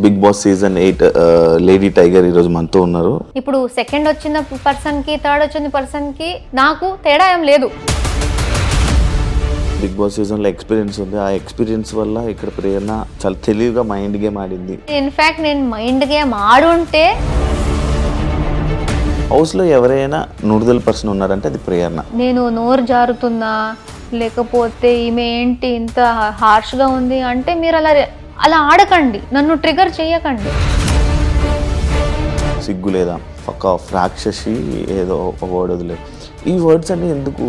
Big Boss season 8 lady tiger ఈరోజు మనతో ఉన్నారు. ఇప్పుడు సెకండ్ వచ్చిన పర్సన్ కి థర్డ్ వచ్చిన పర్సన్ కి నాకు తేడా ఏం లేదు. బిగ్ బాస్ సీజన్ లో ఎక్స్పీరియన్స్ ఉంది. ఆ ఎక్స్పీరియన్స్ వల్ల ఇక్కడ ప్రేరణ చాలా తెలివిగా మైండ్ గేమ్ ఆడింది. ఇన్ఫాక్ట్ నేను మైండ్ గేమ్ ఆడుంటే హౌస్ లో ఎవరైనా నూడుదల పర్సన్ ఉన్నారంటే అది ప్రేరణ. నేను నోరు జారుతున్నా లేకపోతే ఈమె ఏంటి ఇంత హార్ష్గా ఉంది అంటే మీరు అలా ఆడకండి, నన్ను ట్రిగర్ చేయకండి. సిగ్గు లేదా పక్క రాక్షసి ఏదో ఒక వర్డ్ వదిలేదు. ఈ వర్డ్స్ అన్ని ఎందుకు?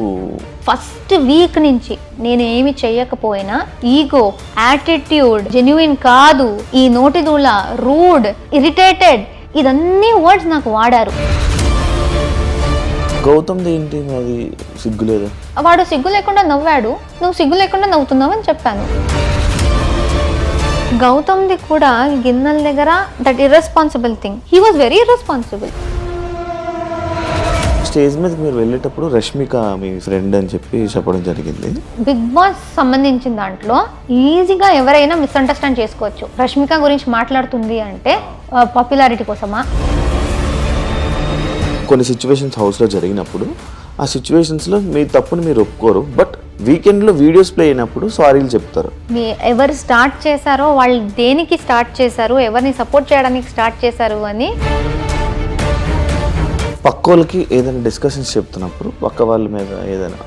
ఫస్ట్ వీక్ నుంచి నేను ఏమి చెయ్యకపోయినా ఈగో, యాటిట్యూడ్, జెన్యున్ కాదు, ఈ నోటిదూల, రూడ్, ఇరిటేటెడ్, ఇదన్నీ వర్డ్స్ నాకు వాడారు. గౌతమ్ ఏంటి అది సిగ్గు లేదా? వాడు సిగ్గు లేకుండా నవ్వాడు, నువ్వు సిగ్గు లేకుండా నవ్వుతున్నావు అని చెప్పాను. గౌతమ్ది కూడా గిన్నెల దగ్గర that irresponsible thing, he was very irresponsible. Stage మీద మీరు వెళ్ళేటప్పుడు రష్మిక మీ ఫ్రెండ్ అని చెప్పి చెప్పడం జరిగింది. బిగ్ బాస్ సంబంధించిన దాంట్లో ఈజీగా ఎవరైనా మిస్అండర్స్టాండ్ చేసుకోవచ్చు. రష్మిక గురించి మాట్లాడుతుంది అంటే పాపులారిటీ కోసమా? కొన్ని సిచ్యువేషన్స్ హౌస్లో జరిగినప్పుడు ఆ సిచ్యువేషన్స్లో మీ తప్పుని మీరు ఒప్పుకోరు, బట్ వీకెండ్లో వీడియోస్ ప్లే అయినప్పుడు సారీలు చెప్తారు. ఎవరు స్టార్ట్ చేశారో, వాళ్ళు దేనికి స్టార్ట్ చేశారు, ఎవరిని సపోర్ట్ చేయడానికి స్టార్ట్ చేశారు అని పక్కోళ్ళకి ఏదైనా డిస్కషన్స్ చెప్తున్నప్పుడు పక్క వాళ్ళ మీద ఏదైనా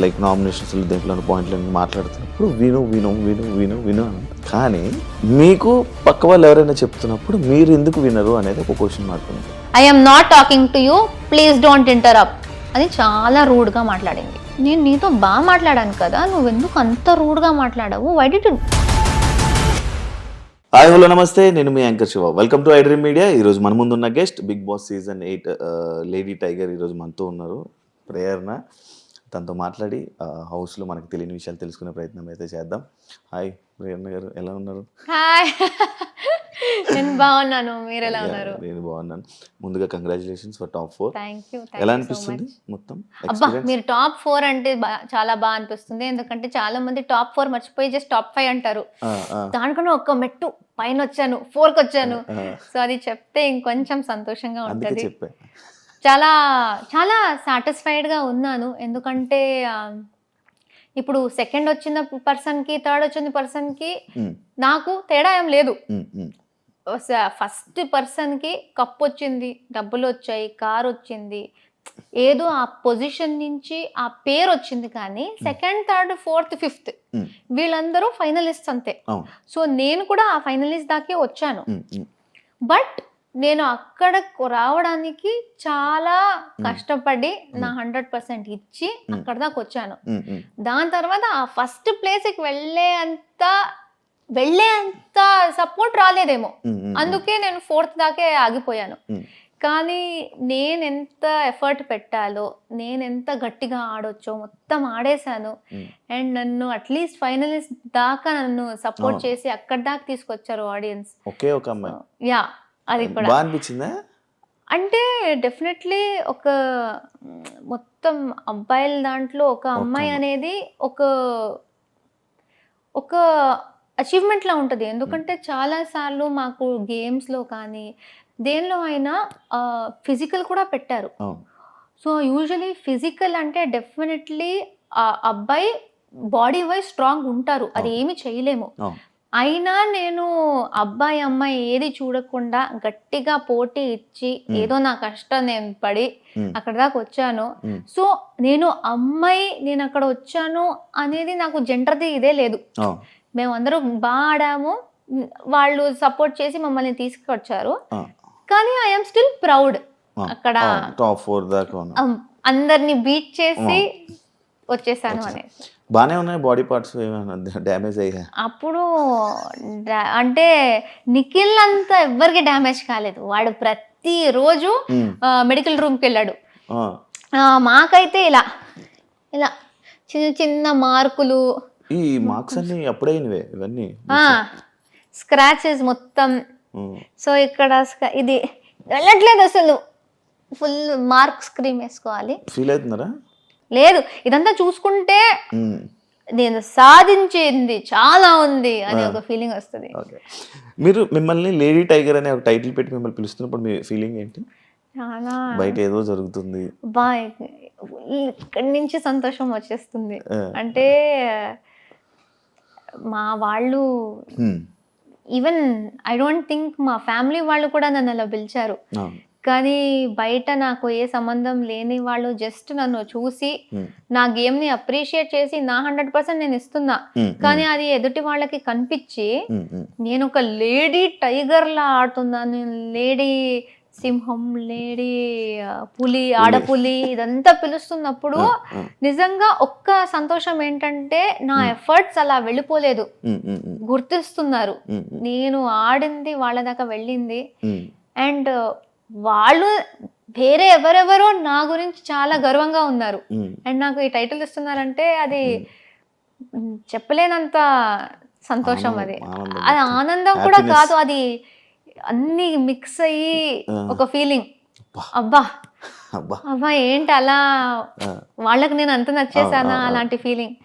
లైక్ నామినేషన్స్ దేంట్లో పాయింట్లను మాట్లాడుతున్నప్పుడు విను విను విను విను విను అని. కానీ మీకు పక్క వాళ్ళు ఎవరైనా చెప్తున్నప్పుడు మీరు ఎందుకు వినరు అనేది ఒక క్వశ్చన్ మార్క్ ఉంది. I am not talking to you, please don't interrupt అని చాలా రూడ్గా మాట్లాడింది. నేను నీతో బాగా మాట్లాడాను కదా, నువ్వు ఎందుకు అంత రూడ్గా మాట్లాడావు? Why did you? Hi hello నమస్తే, నేను మీ anchor Shiva. Welcome to iDream media. ఈరోజు మన ముందు ఉన్న guest Bigg Boss season 8 lady tiger ఈరోజు మనతో ఉన్నారు, ప్రేరణ. తనతో మాట్లాడి హౌస్లో మనకు తెలియని విషయాలు తెలుసుకునే ప్రయత్నం అయితే చేద్దాం. హాయ్ ప్రేరణ గారు, ఎలా ఉన్నారు? హాయ్, నేను బాగున్నాను, మీరు ఎలా ఉన్నారు? నేను బాగున్నాను. ముందుగా congratulations for top 4. Thank you. ఎలా అనిపిస్తుంది మొత్తం? అబ్బా, మీరు టాప్ 4 అంటే చాలా బాగా అనిపిస్తుంది. ఎందుకంటే చాలా మంది టాప్ 4 మర్చిపోయి జస్ట్ టాప్ 5 అంటారు. దానికన్నా ఒక్క మెట్టు పైన వచ్చాను, 4కి వచ్చాను. సో అది చెప్తే ఇంకొంచెం సంతోషంగా ఉంటుంది. చాలా చాలా సాటిస్ఫైడ్గా ఉన్నాను. ఎందుకంటే ఇప్పుడు సెకండ్ వచ్చిన పర్సన్కి థర్డ్ వచ్చిన పర్సన్కి నాకు తేడా ఏం లేదు. ఫస్ట్ పర్సన్కి కప్ వచ్చింది, డబ్బులు వచ్చాయి, కార్ వచ్చింది, ఏదో ఆ పొజిషన్ నుంచి ఆ పేరు వచ్చింది. కానీ సెకండ్, థర్డ్, ఫోర్త్, ఫిఫ్త్ వీళ్ళందరూ ఫైనలిస్ట్ అంతే. సో నేను కూడా ఆ ఫైనలిస్ట్ దాకే వచ్చాను. బట్ నేను అక్కడ రావడానికి చాలా కష్టపడి నా 100% ఇచ్చి అక్కడ దాకా వచ్చాను. దాని తర్వాత ఆ ఫస్ట్ ప్లేస్కి వెళ్ళే అంత సపోర్ట్ రాలేదేమో, అందుకే నేను 4th దాకే ఆగిపోయాను. కానీ నేను ఎంత ఎఫర్ట్ పెట్టాలో, నేను ఎంత గట్టిగా ఆడొచ్చో మొత్తం ఆడేశాను. అండ్ నన్ను అట్లీస్ట్ ఫైనలిస్ట్ దాకా నన్ను సపోర్ట్ చేసి అక్కడ దాకా తీసుకొచ్చారు ఆడియన్స్. ఒకే ఒక అమ్మాయి. యా, అది కూడా బాగా అనిపించిందా? అంటే డెఫినెట్లీ ఒక మొత్తం అబ్బాయిల దాంట్లో ఒక అమ్మాయి అనేది ఒక అచీవ్మెంట్ లా ఉంటుంది. ఎందుకంటే చాలాసార్లు మాకు గేమ్స్లో కానీ దేనిలో అయినా ఫిజికల్ కూడా పెట్టారు. సో యూజువలీ ఫిజికల్ అంటే డెఫినెట్లీ ఆ అబ్బాయి బాడీ వైజ్ స్ట్రాంగ్ ఉంటారు, అది ఏమి చేయలేము. అయినా నేను అబ్బాయి అమ్మాయి ఏది చూడకుండా గట్టిగా పోటీ ఇచ్చి ఏదో నా కష్టం నేను పడి అక్కడ దాకా వచ్చాను. సో నేను అక్కడ వచ్చాను అనేది నాకు జెండర్ది ఇదే లేదు. మేమందరం బాగా ఆడాము, వాళ్ళు సపోర్ట్ చేసి మమ్మల్ని తీసుకొచ్చారు. కానీ ఐఎమ్ స్టిల్ ప్రౌడ్. అక్కడ టాప్ 4 దాకా అందరిని బీట్ చేసి వచ్చేసాను అనేది. బానే ఉన్నాయి. బాడీ పార్ట్స్ ఏమైనా డ్యామేజ్ అయ్యా? అప్పుడు అంటే నిఖిల్ అంతా ఎవ్వరికి డ్యామేజ్ కాలేదు. వాడు ప్రతిరోజు మెడికల్ రూమ్కి వెళ్ళాడు. మాకైతే ఇలా ఇలా చిన్న చిన్న మార్కులు. ఈ మార్క్స్ అన్ని అప్పుడైనవే ఇవన్నీ, స్క్రాచెస్ మొత్తం. సో ఇక్కడ ఇది వెళ్ళట్లేదు అసలు, ఫుల్ మార్క్స్ క్రీమ్ వేసుకోవాలి. ఫీల్ అవుతున్నారా? లేదు, ఇదంతా చూసుకుంటే నేను సాధించింది చాలా ఉంది అని ఒక ఫీలింగ్ వస్తుంది. ఓకే, మీరు మిమ్మల్ని లేడీ టైగర్ అనే ఒక టైటిల్ పెట్టి మిమ్మల్ని పిలుస్తున్నప్పుడు మీ ఫీలింగ్ ఏంటి? చాలా బయట ఏదో జరుగుతుంది, ఇక్కడి నుంచి సంతోషం వచ్చేస్తుంది. అంటే మా వాళ్ళు ఈవెన్ ఐ డోంట్ థింక్ మా ఫ్యామిలీ వాళ్ళు కూడా నన్ను అలా పిలిచారు. కానీ బయట నాకు ఏ సంబంధం లేని వాళ్ళు జస్ట్ నన్ను చూసి నా గేమ్ని అప్రిషియేట్ చేసి నా 100% నేను ఇస్తున్నా, కానీ అది ఎదుటి వాళ్ళకి కనిపించి నేను ఒక లేడీ టైగర్లా ఆడుతున్నాను, లేడీ సింహం, లేడీ పులి, ఆడపులి ఇదంతా పిలుస్తున్నప్పుడు నిజంగా ఒక్క సంతోషం ఏంటంటే నా ఎఫర్ట్స్ అలా వెళ్ళిపోలేదు, గుర్తిస్తున్నారు. నేను ఆడింది వాళ్ళ దాకా వెళ్ళింది. అండ్ వాళ్ళు వేరే ఎవరెవరో నా గురించి చాలా గర్వంగా ఉన్నారు. అండ్ నాకు ఈ టైటిల్ ఇస్తున్నారంటే అది చెప్పలేనంత సంతోషం. అది ఆనందం కూడా కాదు, అది అన్ని మిక్స్ అయ్యి ఒక ఫీలింగ్. అబ్బా అబ్బా ఏంటి అలా వాళ్ళకి నేను అంత నచ్చేసానా అలాంటి ఫీలింగ్.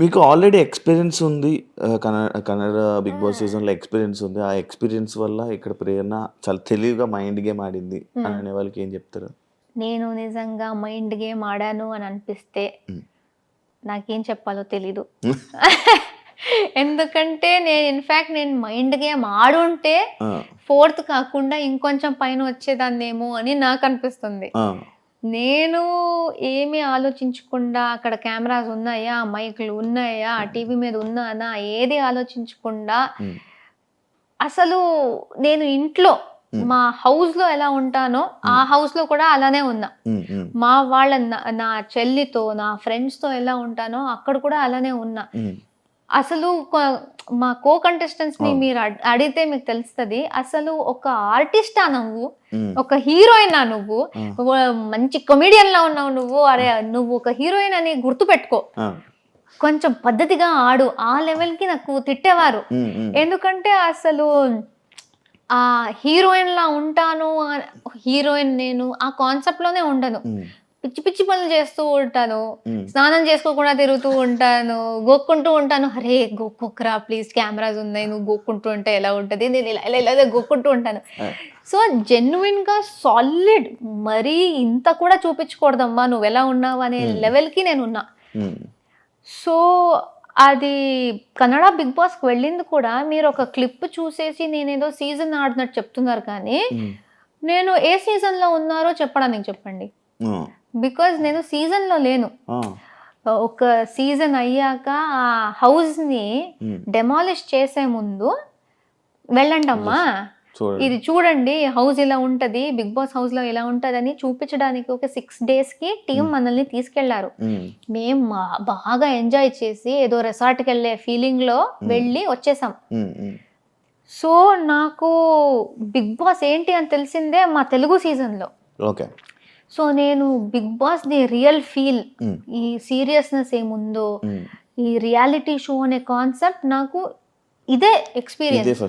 మీకు ఆల్రెడీ ఎక్స్పీరియన్స్ ఉంది, కన్నడ బిగ్ బాస్ సీజన్లో ఎక్స్పీరియన్స్ ఉంది. ఆ ఎక్స్పీరియన్స్ వల్ల ఇక్కడ ప్రేరణ చాలా తెలివిగా మైండ్ గేమ్ ఆడింది అని అనే వాళ్ళకి ఏం చెప్తారు? నేను నిజంగా మైండ్ గేమ్ ఆడాను అని అనిపిస్తే నాకేం చెప్పాలో తెలీదు. ఎందుకంటే నేను మైండ్ గేమ్ ఆడుంటే 4th కాకుండా ఇంకొంచెం పైన వచ్చేదాన్నేమో అని నాకు అనిపిస్తుంది. నేను ఏమీ ఆలోచించకుండా అక్కడ కెమెరాస్ ఉన్నాయా, మైక్లు ఉన్నాయా, టీవీ మీద ఉన్నానా, ఏది ఆలోచించకుండా అసలు నేను ఇంట్లో మా హౌస్ లో ఎలా ఉంటానో ఆ హౌస్ లో కూడా అలానే ఉన్నా. మా వాళ్ళ నా చెల్లితో, నా ఫ్రెండ్స్ తో ఎలా ఉంటానో అక్కడ కూడా అలానే ఉన్నా. అసలు మా కో కంటెస్టెంట్స్ ని మీరు అడిగితే మీకు తెలుస్తుంది, అసలు ఒక ఆర్టిస్టా నువ్వు, ఒక హీరోయినా నువ్వు, మంచి కమెడియన్ లా ఉన్నావు నువ్వు, అరే నువ్వు ఒక హీరోయిన్ అని గుర్తు పెట్టుకో, కొంచెం పద్ధతిగా ఆడు, ఆ లెవెల్ కి నాకు తిట్టేవారు. ఎందుకంటే అసలు ఆ హీరోయిన్ లా ఉంటాను, హీరోయిన్ నేను ఆ కాన్సెప్ట్ లోనే ఉండను. పిచ్చి పిచ్చి పనులు చేస్తూ ఉంటాను, స్నానం చేసుకోకుండా తిరుగుతూ ఉంటాను, గోక్కుంటూ ఉంటాను. అరే గోక్కురా ప్లీజ్, కెమెరాస్ ఉన్నాయి, నువ్వు గోక్కుంటూ ఉంటే ఎలా ఉంటుంది, నేను ఇలా గోక్కుంటూ ఉంటాను. సో జెన్యున్ గా సాలిడ్, మరీ ఇంత కూడా చూపించకూడదమ్మా నువ్వు ఎలా ఉన్నావు అనే లెవెల్కి నేను ఉన్నా. సో అది కన్నడ బిగ్ బాస్కి వెళ్ళింది కూడా మీరు ఒక క్లిప్ చూసేసి నేనేదో సీజన్ ఆడినట్టు చెప్తున్నారు, కానీ నేను ఏ సీజన్లో ఉన్నారో చెప్పడానికి చెప్పండి. బికాజ్ నేను సీజన్లో లేను. ఒక సీజన్ అయ్యాక ఆ హౌస్ని డెమాలిష్ చేసే ముందు వెళ్ళండి అమ్మా, ఇది చూడండి హౌస్ ఇలా ఉంటుంది, బిగ్ బాస్ హౌస్ లో ఇలా ఉంటుంది అని చూపించడానికి ఒక 6 days కి టీం మనల్ని తీసుకెళ్లారు. మేము బాగా ఎంజాయ్ చేసి ఏదో రిసార్ట్కి వెళ్ళే ఫీలింగ్ లో వెళ్ళి వచ్చేసాం. సో నాకు బిగ్ బాస్ ఏంటి అని తెలిసిందే మా తెలుగు సీజన్ లో. సో నేను Bigg Boss the real feel, ఈ సీరియస్నెస్ ఏముందో, ఈ రియాలిటీ షో అనే కాన్సెప్ట్ నాకు ఇదే experience.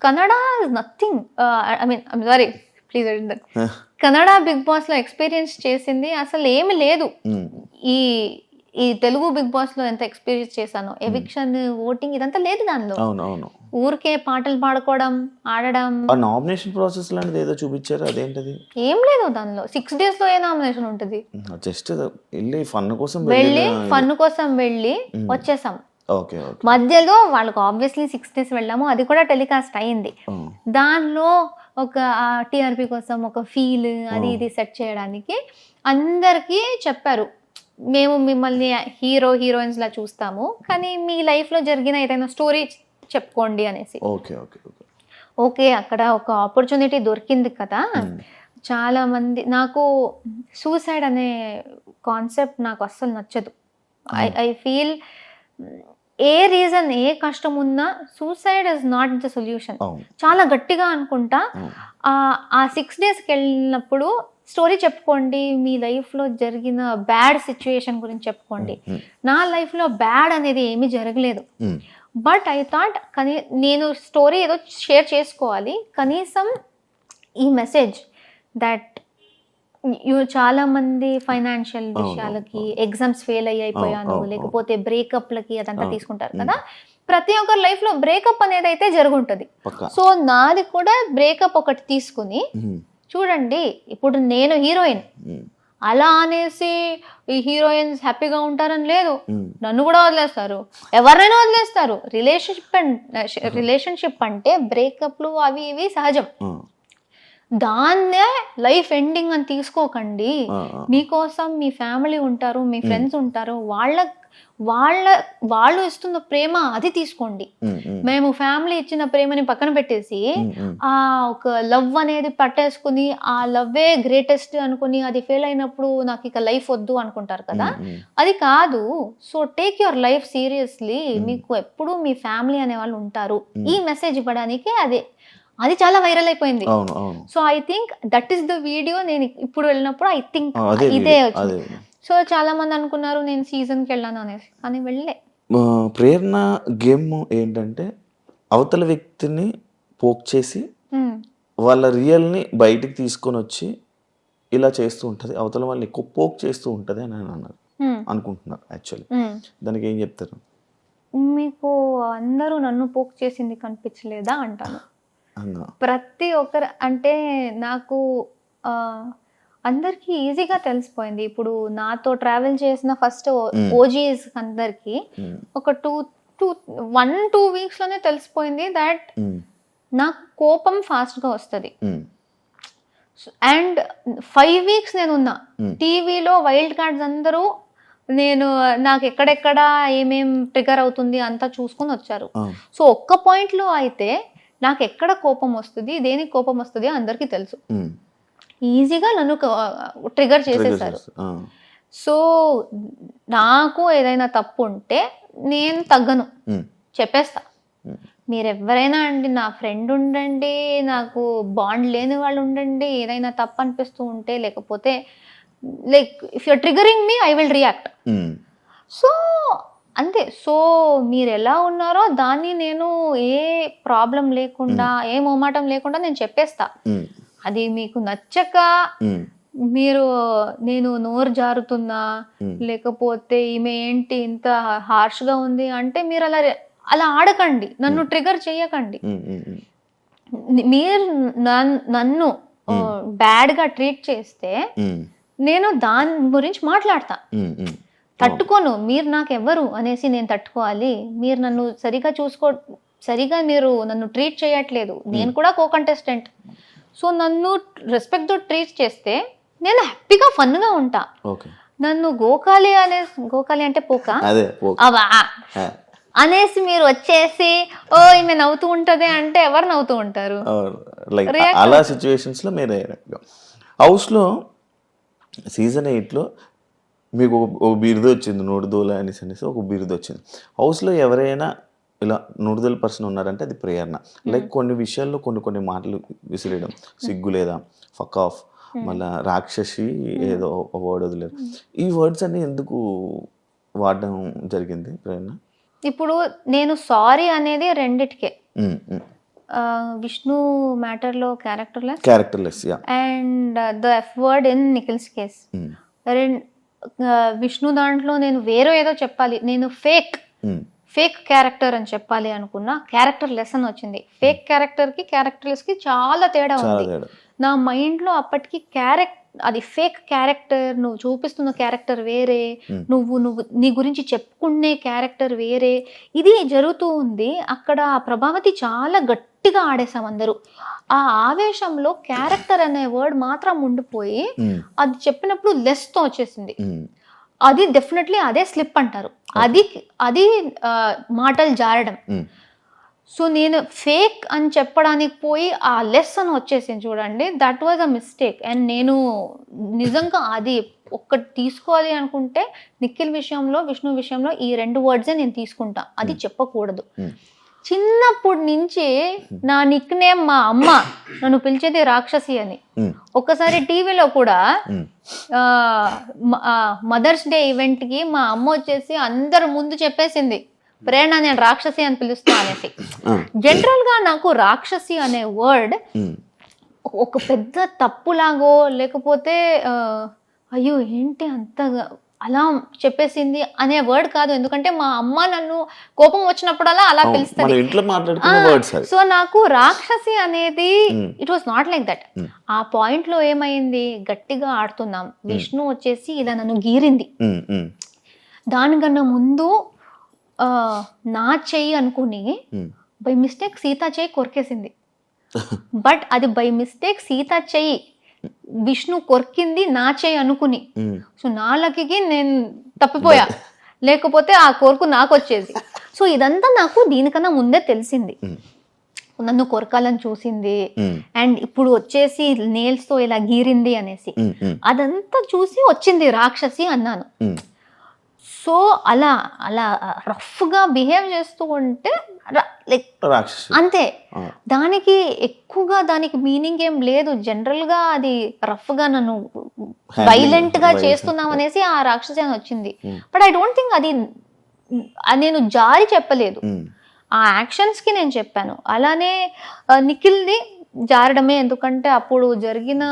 Kannada nothing, I mean I'm sorry please, Kannada Bigg Boss లో ఎక్స్పీరియన్స్ చేసింది అసలు ఏమి లేదు. ఈ తెలుగు బిగ్ బాస్ లో ఎంత ఎక్స్పీరియన్స్ చేశాను, ఎవిక్షన్, ఓటింగ్ ఇదంతా లేదు దానిలో. ఊరికే పాటలు పాడుకోవడం, ఆడడం. నామినేషన్ ప్రాసెస్ లాంటిది ఏదో చూపించారు, అదేంటది? ఏం లేదు దానిలో. 6 days లో ఏ నామినేషన్ ఉంటుంది? జస్ట్ ఫన్ కోసం వెళ్ళి వచ్చేసాం. మధ్యలో వాళ్ళకు ఆబ్వియస్లీ 6 days వెళ్ళాము, అది కూడా టెలికాస్ట్ అయింది. దానిలో ఒక టీఆర్పీ కోసం ఒక ఫీల్ అది ఇది సెట్ చేయడానికి అందరికీ చెప్పారు, మేము మిమ్మల్ని హీరోయిన్స్ లా చూస్తాము, కానీ మీ లైఫ్ లో జరిగిన ఏదైనా స్టోరీ చెప్పుకోండి అనేసి. ఓకే అక్కడ ఒక ఆపర్చునిటీ దొరికింది కదా. చాలా మంది, నాకు సూసైడ్ అనే కాన్సెప్ట్ నాకు అస్సలు నచ్చదు. ఐ ఫీల్ ఏ రీజన్, ఏ కష్టం ఉన్నా suicide is not the solution. చాలా గట్టిగా అనుకుంటా. ఆ 6 daysకి వెళ్ళినప్పుడు స్టోరీ చెప్పుకోండి, మీ లైఫ్లో జరిగిన బ్యాడ్ సిచ్యుయేషన్ గురించి చెప్పుకోండి. నా లైఫ్లో బ్యాడ్ అనేది ఏమీ జరగలేదు, బట్ ఐ థాట్ కానీ నేను స్టోరీ ఏదో షేర్ చేసుకోవాలి, కనీసం ఈ మెసేజ్ దట్ చాలా మంది ఫైనాన్షియల్ విషయాలకి ఎగ్జామ్స్ ఫెయిల్ అయిపోయాను లేకపోతే బ్రేకప్లకి అదంతా తీసుకుంటారు కదా. ప్రతి ఒక్కరి లైఫ్ లో బ్రేకప్ అనేది అయితే జరుగుంటది. సో నాది కూడా బ్రేకప్ ఒకటి తీసుకుని చూడండి, ఇప్పుడు నేను హీరోయిన్ అలా అనేసి ఈ హీరోయిన్స్ హ్యాపీగా ఉంటారని లేదు, నన్ను కూడా వదిలేస్తారు, ఎవరినైనా వదిలేస్తారు. రిలేషన్షిప్ అంటే బ్రేకప్లు అవి ఇవి సహజం. దాన్నే లైఫ్ ఎండింగ్ అని తీసుకోకండి. మీకోసం మీ ఫ్యామిలీ ఉంటారు, మీ ఫ్రెండ్స్ ఉంటారు, వాళ్ళు ఇస్తున్న ప్రేమ అది తీసుకోండి. మేము ఫ్యామిలీ ఇచ్చిన ప్రేమని పక్కన పెట్టేసి ఆ ఒక లవ్ అనేది పట్టేసుకుని ఆ లవ్వే గ్రేటెస్ట్ అనుకుని అది ఫెయిల్ అయినప్పుడు నాకు ఇక లైఫ్ వద్దు అనుకుంటారు కదా, అది కాదు. So take your life seriously. మీకు ఎప్పుడు మీ ఫ్యామిలీ అనే వాళ్ళు ఉంటారు. ఈ మెసేజ్ ఇవ్వడానికి అది చాలా వైరల్ అయిపోయింది. So I think that is the video. నేను ఇప్పుడు వెళ్ళినప్పుడు ఐ థింక్ ఇదే వచ్చింది. సో చాలా మంది అనుకున్నారు నేను సీజన్కి వెళ్ళాను అనేసి, కానీ వెళ్ళే. ప్రేరణ గేమ్ ఏంటంటే అవతల వ్యక్తిని పోక్ చేసి వాళ్ళ రియల్ని బయటికి తీసుకొని వచ్చి ఇలా చేస్తూ ఉంటుంది, అవతల వాళ్ళని ఎక్కువ పోక్ చేస్తూ ఉంటుంది అని అన్నారు అనుకుంటున్నారు. యాక్చువల్లీ దానికి ఏం చెప్తారు? మీకు అందరూ నన్ను పోక్ చేసింది కనిపించలేదా అంటాను. ప్రతి ఒక్కరు అంటే నాకు అందరికి ఈజీగా తెలిసిపోయింది. ఇప్పుడు నాతో ట్రావెల్ చేసిన ఫస్ట్ ఓజీస్ అందరికి ఒక 1-2 వీక్స్ లోనే తెలిసిపోయింది దట్ నాకు కోపం ఫాస్ట్ గా వస్తుంది. అండ్ 5 వీక్స్ నేను ఉన్నా టీవీలో వైల్డ్ కార్డ్స్ అందరూ నాకు ఎక్కడెక్కడ ఏమేం ట్రిగర్ అవుతుంది అంతా చూసుకుని వచ్చారు. సో ఒక్క పాయింట్ లో అయితే నాకు ఎక్కడ కోపం వస్తుంది, దేనికి కోపం వస్తుంది అందరికీ తెలుసు. ఈజీగా నన్ను ట్రిగర్ చేసేసారు. సో నాకు ఏదైనా తప్పు ఉంటే నేను తగ్గను, చెప్పేస్తా. మీరెవరైనా అండి, నా ఫ్రెండ్ ఉండండి, నాకు బాండ్ లేని వాళ్ళు ఉండండి, ఏదైనా తప్పు అనిపిస్తూ ఉంటే లేకపోతే like if you're triggering me I will react. So అంతే. సో మీరు ఎలా ఉన్నారో దాన్ని నేను ఏ ప్రాబ్లం లేకుండా ఏ మొమాటం లేకుండా నేను చెప్పేస్తా. అది మీకు నచ్చక మీరు నేను నోరు జారుతున్నా లేకపోతే ఈమె ఏంటి ఇంత హార్ష్గా ఉంది అంటే మీరు అలా ఆడకండి, నన్ను ట్రిగర్ చేయకండి. మీరు నన్ను బ్యాడ్గా ట్రీట్ చేస్తే నేను దాని గురించి మాట్లాడతా. తట్టుకోను. మీరు నాకు ఎవరు అనేసి నేను తట్టుకోవాలి. మీరు నన్ను సరిగా మీరు నన్ను ట్రీట్ చేయట్లేదు, నేను కూడా కో-కంటెస్టెంట్. సో నన్ను రెస్పెక్ట్తో ట్రీట్ చేస్తే నేను హ్యాపీగా ఫన్గా ఉంటా. నన్ను గోకాలి అంటే పోక అనేసి మీరు వచ్చేసి ఓ ఈమె నవ్వుతూ ఉంటది అంటే ఎవరు నవ్వుతూ ఉంటారు? అలా సిచ్యువేషన్స్ లో మీరు హౌస్లో సీజన్ 8లో మీకు ఒక బిరుదు వచ్చింది, నోడుదోల అనేసి ఒక బిరుదు వచ్చింది. హౌస్లో ఎవరైనా ఇలా నోడుదోల పర్సన్ ఉన్నారంటే అది ప్రేరణ. లైక్ కొన్ని విషయాల్లో కొన్ని మాటలు విసిరేయడం, సిగ్గు లేదా, ఫక్ ఆఫ్, మళ్ళీ రాక్షసి ఏదో వర్డ్ వదిలేరు. ఈ వర్డ్స్ అన్ని ఎందుకు వాడడం జరిగింది ప్రేరణ? ఇప్పుడు నేను సారీ అనేది రెండిటికే. విష్ణు మ్యాటర్లో characterless and the F word in Nikhil's case. Vishnu దాంట్లో నేను వేరే ఏదో చెప్పాలి, నేను ఫేక్ క్యారెక్టర్ అని చెప్పాలి అనుకున్నా, క్యారెక్టర్ లెస్ అని వచ్చింది. ఫేక్ క్యారెక్టర్కి క్యారెక్టర్లెస్కి చాలా తేడా ఉంది. నా మైండ్లో అప్పటికి అది ఫేక్ క్యారెక్టర్, నువ్వు చూపిస్తున్న క్యారెక్టర్ వేరే, నువ్వు నీ గురించి చెప్పుకునే క్యారెక్టర్ వేరే, ఇది జరుగుతూ ఉంది. అక్కడ ప్రభావతి చాలా గట్టిగా ఆడేసాం అందరూ. ఆ ఆవేశంలో క్యారెక్టర్ అనే వర్డ్ మాత్రం ఉండిపోయి అది చెప్పినప్పుడు లెస్తో వచ్చేసింది. అది డెఫినెట్లీ అదే స్లిప్ అంటారు, అది మాటలు జారడం. సో నేను ఫేక్ అని చెప్పడానికి పోయి ఆ లెస్ అని వచ్చేసింది చూడండి, that was a mistake. And నేను నిజంగా అది ఒక్కటి తీసుకోవాలి అనుకుంటే నిఖిల్ విషయంలో, విష్ణు విషయంలో ఈ 2 వర్డ్సే నేను తీసుకుంటా, అది చెప్పకూడదు. చిన్నప్పటి నుంచి నా నిక్ నేమ్ మా అమ్మ నన్ను పిలిచేది రాక్షసి అని. ఒక్కసారి టీవీలో కూడా మదర్స్ డే ఈవెంట్కి మా అమ్మ వచ్చేసి అందరు ముందు చెప్పేసింది, ప్రేరణ నేను రాక్షసి అని పిలుస్తా అనేసి. జనరల్ గా నాకు రాక్షసి అనే వర్డ్ ఒక పెద్ద తప్పులాగో లేకపోతే అయ్యో ఏంటి అంతగా అలా చెప్పేసింది అనే వర్డ్ కాదు. ఎందుకంటే మా అమ్మ నన్ను కోపం వచ్చినప్పుడల్లా అలా పిలుస్తుంది. ఇంట్లో మాట్లాడుకునే వర్డ్స్ అవి. సో నాకు రాక్షసి అనేది it was not like that. ఆ పాయింట్ లో ఏమైంది, గట్టిగా ఆడుతున్నాం, విష్ణు వచ్చేసి ఇలా నన్ను గీరింది. దానికన్నా ముందు నా చెయ్యి అనుకుని బై మిస్టేక్ సీత చెయ్యి కొరికేసింది. బట్ అది బై మిస్టేక్ సీత చెయ్యి, విష్ణు కొరికింది నా చెయ్యి అనుకుని. సో నా లక్కీకి నేను తప్పిపోయా, లేకపోతే ఆ కొరకు నాకు వచ్చేది. సో ఇదంతా నాకు దీనికన్నా ముందే తెలిసింది. నన్ను కొరకాలని చూసింది అండ్ ఇప్పుడు వచ్చేసి నేల్స్ తో ఇలా గీరింది అనేసి, అదంతా చూసి వచ్చింది రాక్షసి అన్నాను. సో అలా అలా రఫ్ గా బిహేవ్ చేస్తూ ఉంటే లైక్ అంతే. దానికి ఎక్కువగా దానికి మీనింగ్ ఏం లేదు. జనరల్ గా అది రఫ్ గా నన్ను వైలెంట్ గా చేస్తున్నాం అనేసి ఆ రాక్షసి అని వచ్చింది. బట్ ఐ డోంట్ థింక్ అది నేను జారి చెప్పలేదు, ఆ యాక్షన్స్ కి నేను చెప్పాను. అలానే నిఖిల్ది జారడమే. ఎందుకంటే అప్పుడు జరిగిన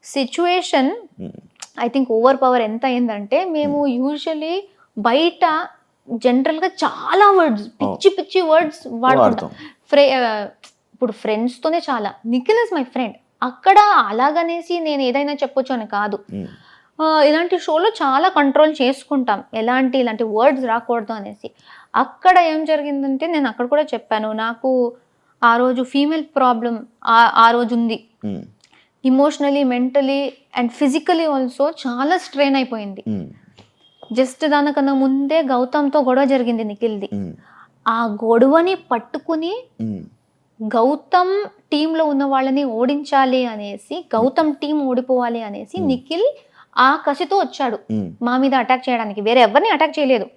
situation I think over power ఎంత అయిందంటే, మేము యూజువలీ బయట జనరల్ గా చాలా వర్డ్స్, పిచ్చి పిచ్చి వర్డ్స్ వాడుకుంటాం. ఇప్పుడు ఫ్రెండ్స్ తోనే చాలా. Nikhil is my friend. అక్కడ అలాగనేసి నేను ఏదైనా చెప్పొచ్చు అని కాదు. ఇలాంటి షోలో చాలా కంట్రోల్ చేసుకుంటాం, ఇలాంటి వర్డ్స్ రాకూడదు అనేసి. అక్కడ ఏం జరిగిందంటే, నేను అక్కడ కూడా చెప్పాను, నాకు ఆ రోజు ఫీమేల్ ప్రాబ్లం ఆ రోజు ఉంది. Emotionally, mentally and physically also చాలా స్ట్రెయిన్ అయిపోయింది. జస్ట్ దానికన్నా ముందే గౌతమ్తో గొడవ జరిగింది నిఖిల్ది. ఆ గొడవని పట్టుకుని గౌతమ్ టీంలో ఉన్న వాళ్ళని ఓడించాలి అనేసి, గౌతమ్ టీం ఓడిపోవాలి అనేసి నిఖిల్ ఆ కసితో వచ్చాడు మా మీద అటాక్ చేయడానికి. వేరే ఎవరిని అటాక్ చేయలేదు.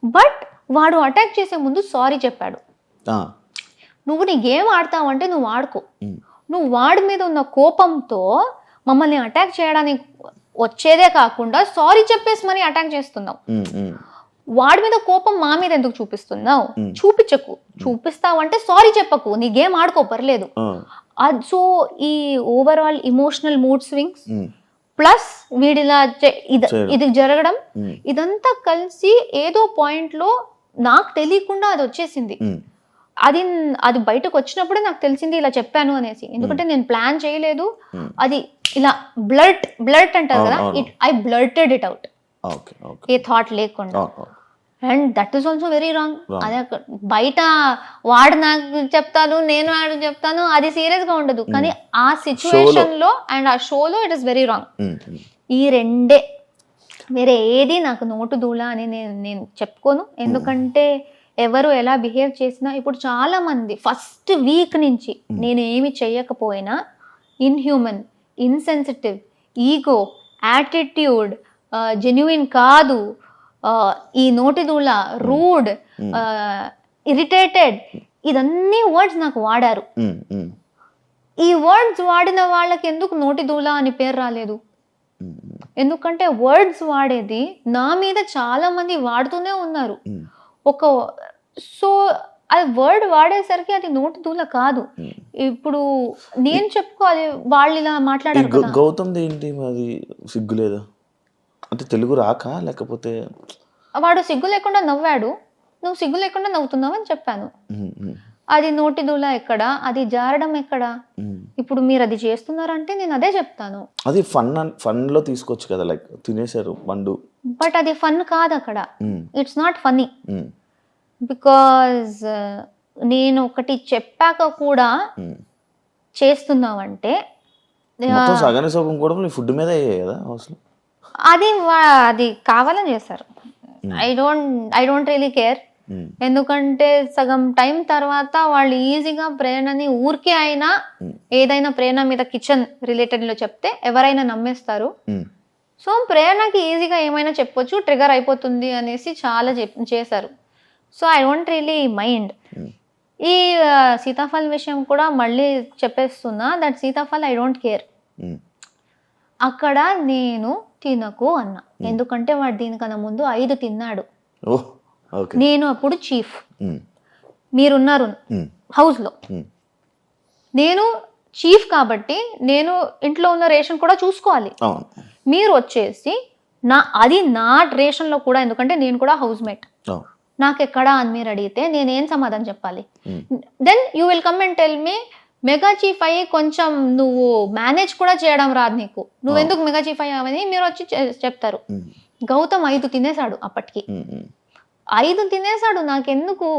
బట్ వాడు అటాక్ చేసే ముందు సారీ చెప్పాడు. నువ్వు నీ గేమ్ ఆడతావంటే నువ్వు ఆడుకో, నువ్వు వాడి మీద ఉన్న కోపంతో మమ్మల్ని అటాక్ చేయడానికి వచ్చేదే కాకుండా సారీ చెప్పేసి మరి అటాక్ చేస్తున్నావు. వాడి మీద కోపం మా మీద ఎందుకు చూపిస్తున్నావు? చూపించకు. చూపిస్తావంటే సారీ చెప్పకు, నీ గేమ్ ఆడుకో, పర్లేదు. సో ఈ overall emotional mood swings plus వీడిలా ఇది జరగడం, ఇదంతా కలిసి ఏదో పాయింట్ లో నాకు తెలియకుండా అది వచ్చేసింది. అది బయటకు వచ్చినప్పుడే నాకు తెలిసింది ఇలా చెప్పాను అనేసి. ఎందుకంటే నేను ప్లాన్ చేయలేదు. అది ఇలా బ్లర్ట్ అంటారు కదా, ఐ బ్లర్టెడ్ ఇట్ అవుట్, ఏ థాట్ లేకుండా. And that is also very wrong. అదే బయట వాడు నాకు చెప్తాను, నేను వాడు చెప్తాను, అది సీరియస్ గా ఉండదు. కానీ ఆ సిచ్యువేషన్ లో అండ్ ఆ షోలో ఇట్ ఇస్ వెరీ రాంగ్. ఈ రెండే, వేరే ఏది నాకు నోటు దూల అని నేను చెప్పుకోను. ఎందుకంటే ఎవరు ఎలా బిహేవ్ చేసినా, ఇప్పుడు చాలా మంది ఫస్ట్ వీక్ నుంచి నేను ఏమి చెయ్యకపోయినా ఇన్హ్యూమన్, ఇన్సెన్సిటివ్, ఈగో, యాటిట్యూడ్, జెన్యుయిన్ కాదు, ఈ నోటి దూల, రూడ్, ఇరిటేటెడ్, ఇదన్నీ వర్డ్స్ నాకు వాడారు. ఈ వర్డ్స్ వాడిన వాళ్ళకి ఎందుకు నోటి దూల అని పేరు రాలేదు? ఎందుకంటే వర్డ్స్ వాడేది నా మీద చాలా మంది వాడుతూనే ఉన్నారు. సో అది వర్డ్ వాడేసరికి అది నోటి దూల కాదు. ఇప్పుడు నేను చెప్పుకోవాలి, వాళ్ళు ఇలా మాట్లాడారు కదా. గౌతమ్ ఏంటి అది సిగ్గు లేదా అంటే, తెలుగు రాక లేకపోతే? వాడు సిగ్గు లేకుండా నవ్వాడు, నువ్వు సిగ్గు లేకుండా నవ్వుతున్నావు అని చెప్పాను. అది నోటి దూల ఎక్కడ, అది జారడం ఎక్కడ? ఇప్పుడు మీరు అది చేస్తున్నారంటే నేను అదే చెప్తాను. అది ఫన్ లో తీసుకోవచ్చు కదా, లైక్ తినేశారు పండు. బట్ అది ఫన్ కాదు అక్కడ. It's not funny. బికాజ్ నేను ఒకటి చెప్పాక కూడా చేస్తున్నావంటే సగానే సగం కూడా ఫుడ్ మీద అయ్యాయి కదా అసలు. అది కావాలని చేస్తారు. I don't really care. ఎందుకంటే సగం టైం తర్వాత వాళ్ళు ఈజీగా ప్రేరణని ఊరికే అయినా ఏదైనా ప్రేరణ మీద కిచెన్ రిలేటెడ్ లో చెప్తే ఎవరైనా నమ్మేస్తారు. సో ప్రేరణకి ఈజీగా ఏమైనా చెప్పొచ్చు, ట్రిగర్ అయిపోతుంది అనేసి చాలా చేశారు. So I don't really mind. ఈ సీతాఫల్ విషయం కూడా మళ్ళీ చెప్పేస్తున్నా, that Sitaphal I don't care. అక్కడ నేను తినకు అన్నా, ఎందుకంటే వాడు దీనికన్నా ముందు 5 తిన్నాడు. నేను అప్పుడు చీఫ్, మీరున్నారు హౌస్ లో, నేను చీఫ్ కాబట్టి నేను ఇంట్లో ఉన్న రేషన్ కూడా చూసుకోవాలి. అవును. మీరు వచ్చేసి నా రేషన్లో కూడా, ఎందుకంటే నేను కూడా హౌస్ మేట్, అవును. నాకు ఎక్కడా అని మీరు అడిగితే నేనేం సమాధానం చెప్పాలి? Then you will come and tell me mega chief అయ్యి కొంచెం నువ్వు మేనేజ్ కూడా చేయడం రాదు నీకు, నువ్వెందుకు మెగా చీఫ్ అయ్యావని మీరు వచ్చి చెప్తారు. గౌతమ్ 5 తినేశాడు అప్పటికి, 5 తినేశాడు. నాకెందుకు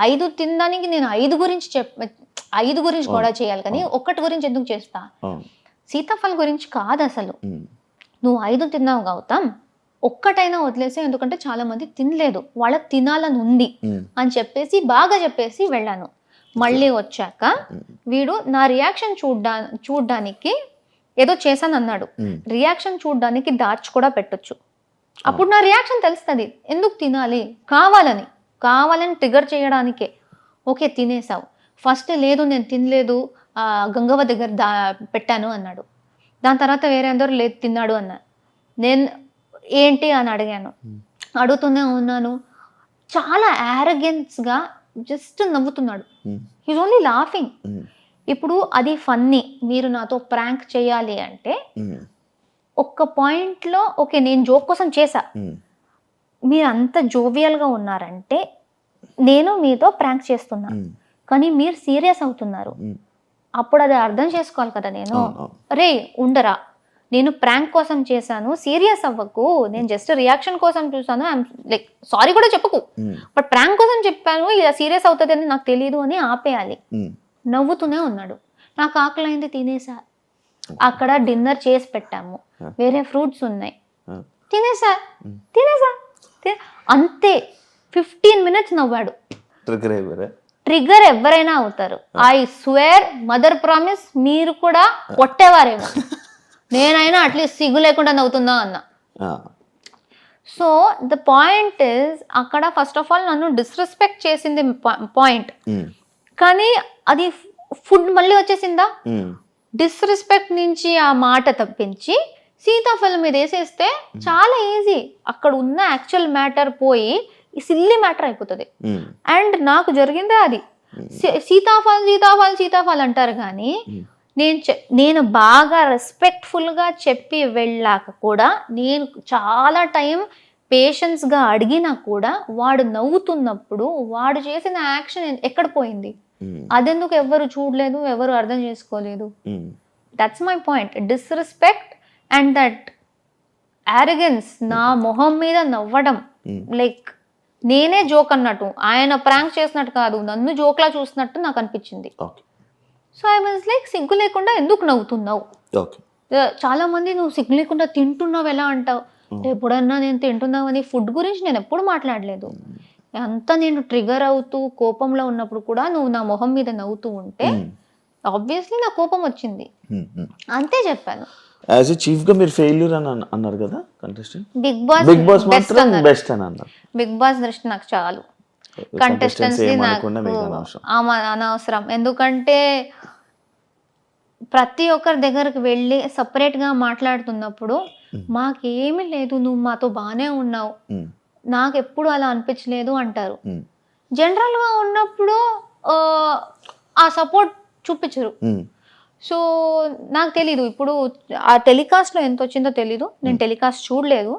5 తినడానికి నేను 5 గురించి కూడా చేయాలి, కానీ ఒక్కటి గురించి ఎందుకు చేస్తా? సీతాఫల్ గురించి కాదు అసలు. నువ్వు 5 తిన్నావు గౌతమ్, ఒక్కటైనా వదిలేసే, ఎందుకంటే చాలా మంది తినలేదు, వాళ్ళకి తినాలని ఉంది అని బాగా చెప్పేసి వెళ్ళాను. మళ్ళీ వచ్చాక వీడు నా రియాక్షన్ చూడ్డానికి ఏదో చేశాను అన్నాడు. రియాక్షన్ చూడ్డానికి డార్చ్ కూడా పెట్టొచ్చు, అప్పుడు నా రియాక్షన్ తెలుస్తుంది ఎందుకు తినాలి, కావాలని ట్రిగర్ చేయడానికే. ఓకే తినేసావు, ఫస్ట్ లేదు నేను తినలేదు గంగవ్వ దగ్గర పెట్టాను అన్నాడు. దాని తర్వాత వేరే అందరూ లేదు తిన్నాడు అన్నారు. నేను ఏంటి అని అడిగాను, అడుగుతూనే ఉన్నాను. చాలా యారగెన్స్గా జస్ట్ నవ్వుతున్నాడు. He's only laughing. ఇప్పుడు అది ఫన్నీ, మీరు నాతో ప్రాంక్ చేయాలి అంటే ఒక్క పాయింట్లో ఓకే నేను జోక్ కోసం చేశా, మీరు అంత జోవియల్గా ఉన్నారంటే నేను మీతో ప్రాంక్ చేస్తున్నా, కానీ మీరు సీరియస్ అవుతున్నారు, అప్పుడు అది అర్థం చేసుకోవాలి కదా. నేను రే ఉండరా, నేను ప్రాంక్ కోసం చేశాను, సీరియస్ అవ్వకు, నేను జస్ట్ రియాక్షన్ కోసం చూసాను, ఐఎమ్ లైక్ సారీ కూడా చెప్పకు, బట్ ప్రాంక్ కోసం చెప్పాను, ఇలా సీరియస్ అవుతుంది అని నాకు తెలియదు అని ఆపేయాలి. నవ్వుతూనే ఉన్నాడు. నాకు ఆకలి అయింది, తినేసా, అక్కడ డిన్నర్ చేసి పెట్టాము, వేరే ఫ్రూట్స్ ఉన్నాయి, తినేసా అంతే. 15 minutes నవ్వాడు. ట్రిగర్ ఎవరైనా అవుతారు. ఐ స్వేర్, మదర్ ప్రామిస్, మీరు కూడా కొట్టేవారేమో, నేనైనా అట్లీస్ట్ సిగ్గు లేకుండా నవ్వుతుందా అన్న. సో ద పాయింట్ ఇస్, అక్కడ ఫస్ట్ ఆఫ్ ఆల్ నన్ను డిస్రెస్పెక్ట్ చేసింది పాయింట్, కానీ అది ఫుడ్ మళ్ళీ వచ్చేసిందా. డిస్రెస్పెక్ట్ నుంచి ఆ మాట తప్పించి సీతాఫలం మీద వేసేస్తే చాలా ఈజీ, అక్కడ ఉన్న యాక్చువల్ మ్యాటర్ పోయి సిల్లీ మ్యాటర్ అయిపోతుంది. అండ్ నాకు జరిగిందే అది. సీతాఫల్ అంటారు, కానీ నేను బాగా రెస్పెక్ట్ఫుల్గా చెప్పి వెళ్ళాక కూడా, నేను చాలా టైం పేషెన్స్గా అడిగినా కూడా వాడు నవ్వుతున్నప్పుడు వాడు చేసిన యాక్షన్ ఎక్కడ పోయింది, అదెందుకు ఎవరు చూడలేదు, ఎవరు అర్థం చేసుకోలేదు. That's my point. Disrespect and that arrogance, నా మొహం మీద నవ్వడం, లైక్ నేనే జోక్ అన్నట్టు, ఆయన ప్రాంక్ చేసినట్టు కాదు, నన్ను జోక్లా చూసినట్టు నాకు అనిపించింది. సో ఐ వాజ్ లైక్, సిగ్గు లేకుండా ఎందుకు నవ్వుతున్నావు? చాలా మంది నువ్వు సిగ్గు లేకుండా తింటున్నావు ఎలా అంటావు? ఎప్పుడన్నా నేను తింటున్నావని ఫుడ్ గురించి నేను ఎప్పుడు మాట్లాడలేదు. అంతా నేను ట్రిగర్ అవుతూ కోపంలో ఉన్నప్పుడు కూడా నువ్వు నా మొహం మీద నవ్వుతూ ఉంటే ఆబ్వియస్లీ నా కోపం వచ్చింది, అంతే చెప్పాను. యాజ్ ఎ చీఫ్ గా మీరు ఫెయిల్యూర్ అని అన్నారు కదా కంటెస్టెంట్. బిగ్ బాస్ మాత్రం బెస్ట్ అని అన్నారు. బిగ్ బాస్ దృష్టి నాకు చాలు, కంటెస్టెంట్స్ నాకు అనవసరం. ఎందుకంటే ప్రతి ఒక్కరి దగ్గరకు వెళ్ళి సపరేట్గా మాట్లాడుతున్నప్పుడు మాకేమీ లేదు, నువ్వు మాతో బాగానే ఉన్నావు, నాకు ఎప్పుడు అలా అనిపించలేదు అంటారు. జనరల్గా ఉన్నప్పుడు ఆ సపోర్ట్ చూపించరు. సో నాకు తెలీదు ఇప్పుడు ఆ టెలికాస్ట్లో ఎంత వచ్చిందో తెలీదు, నేను టెలికాస్ట్ చూడలేదు.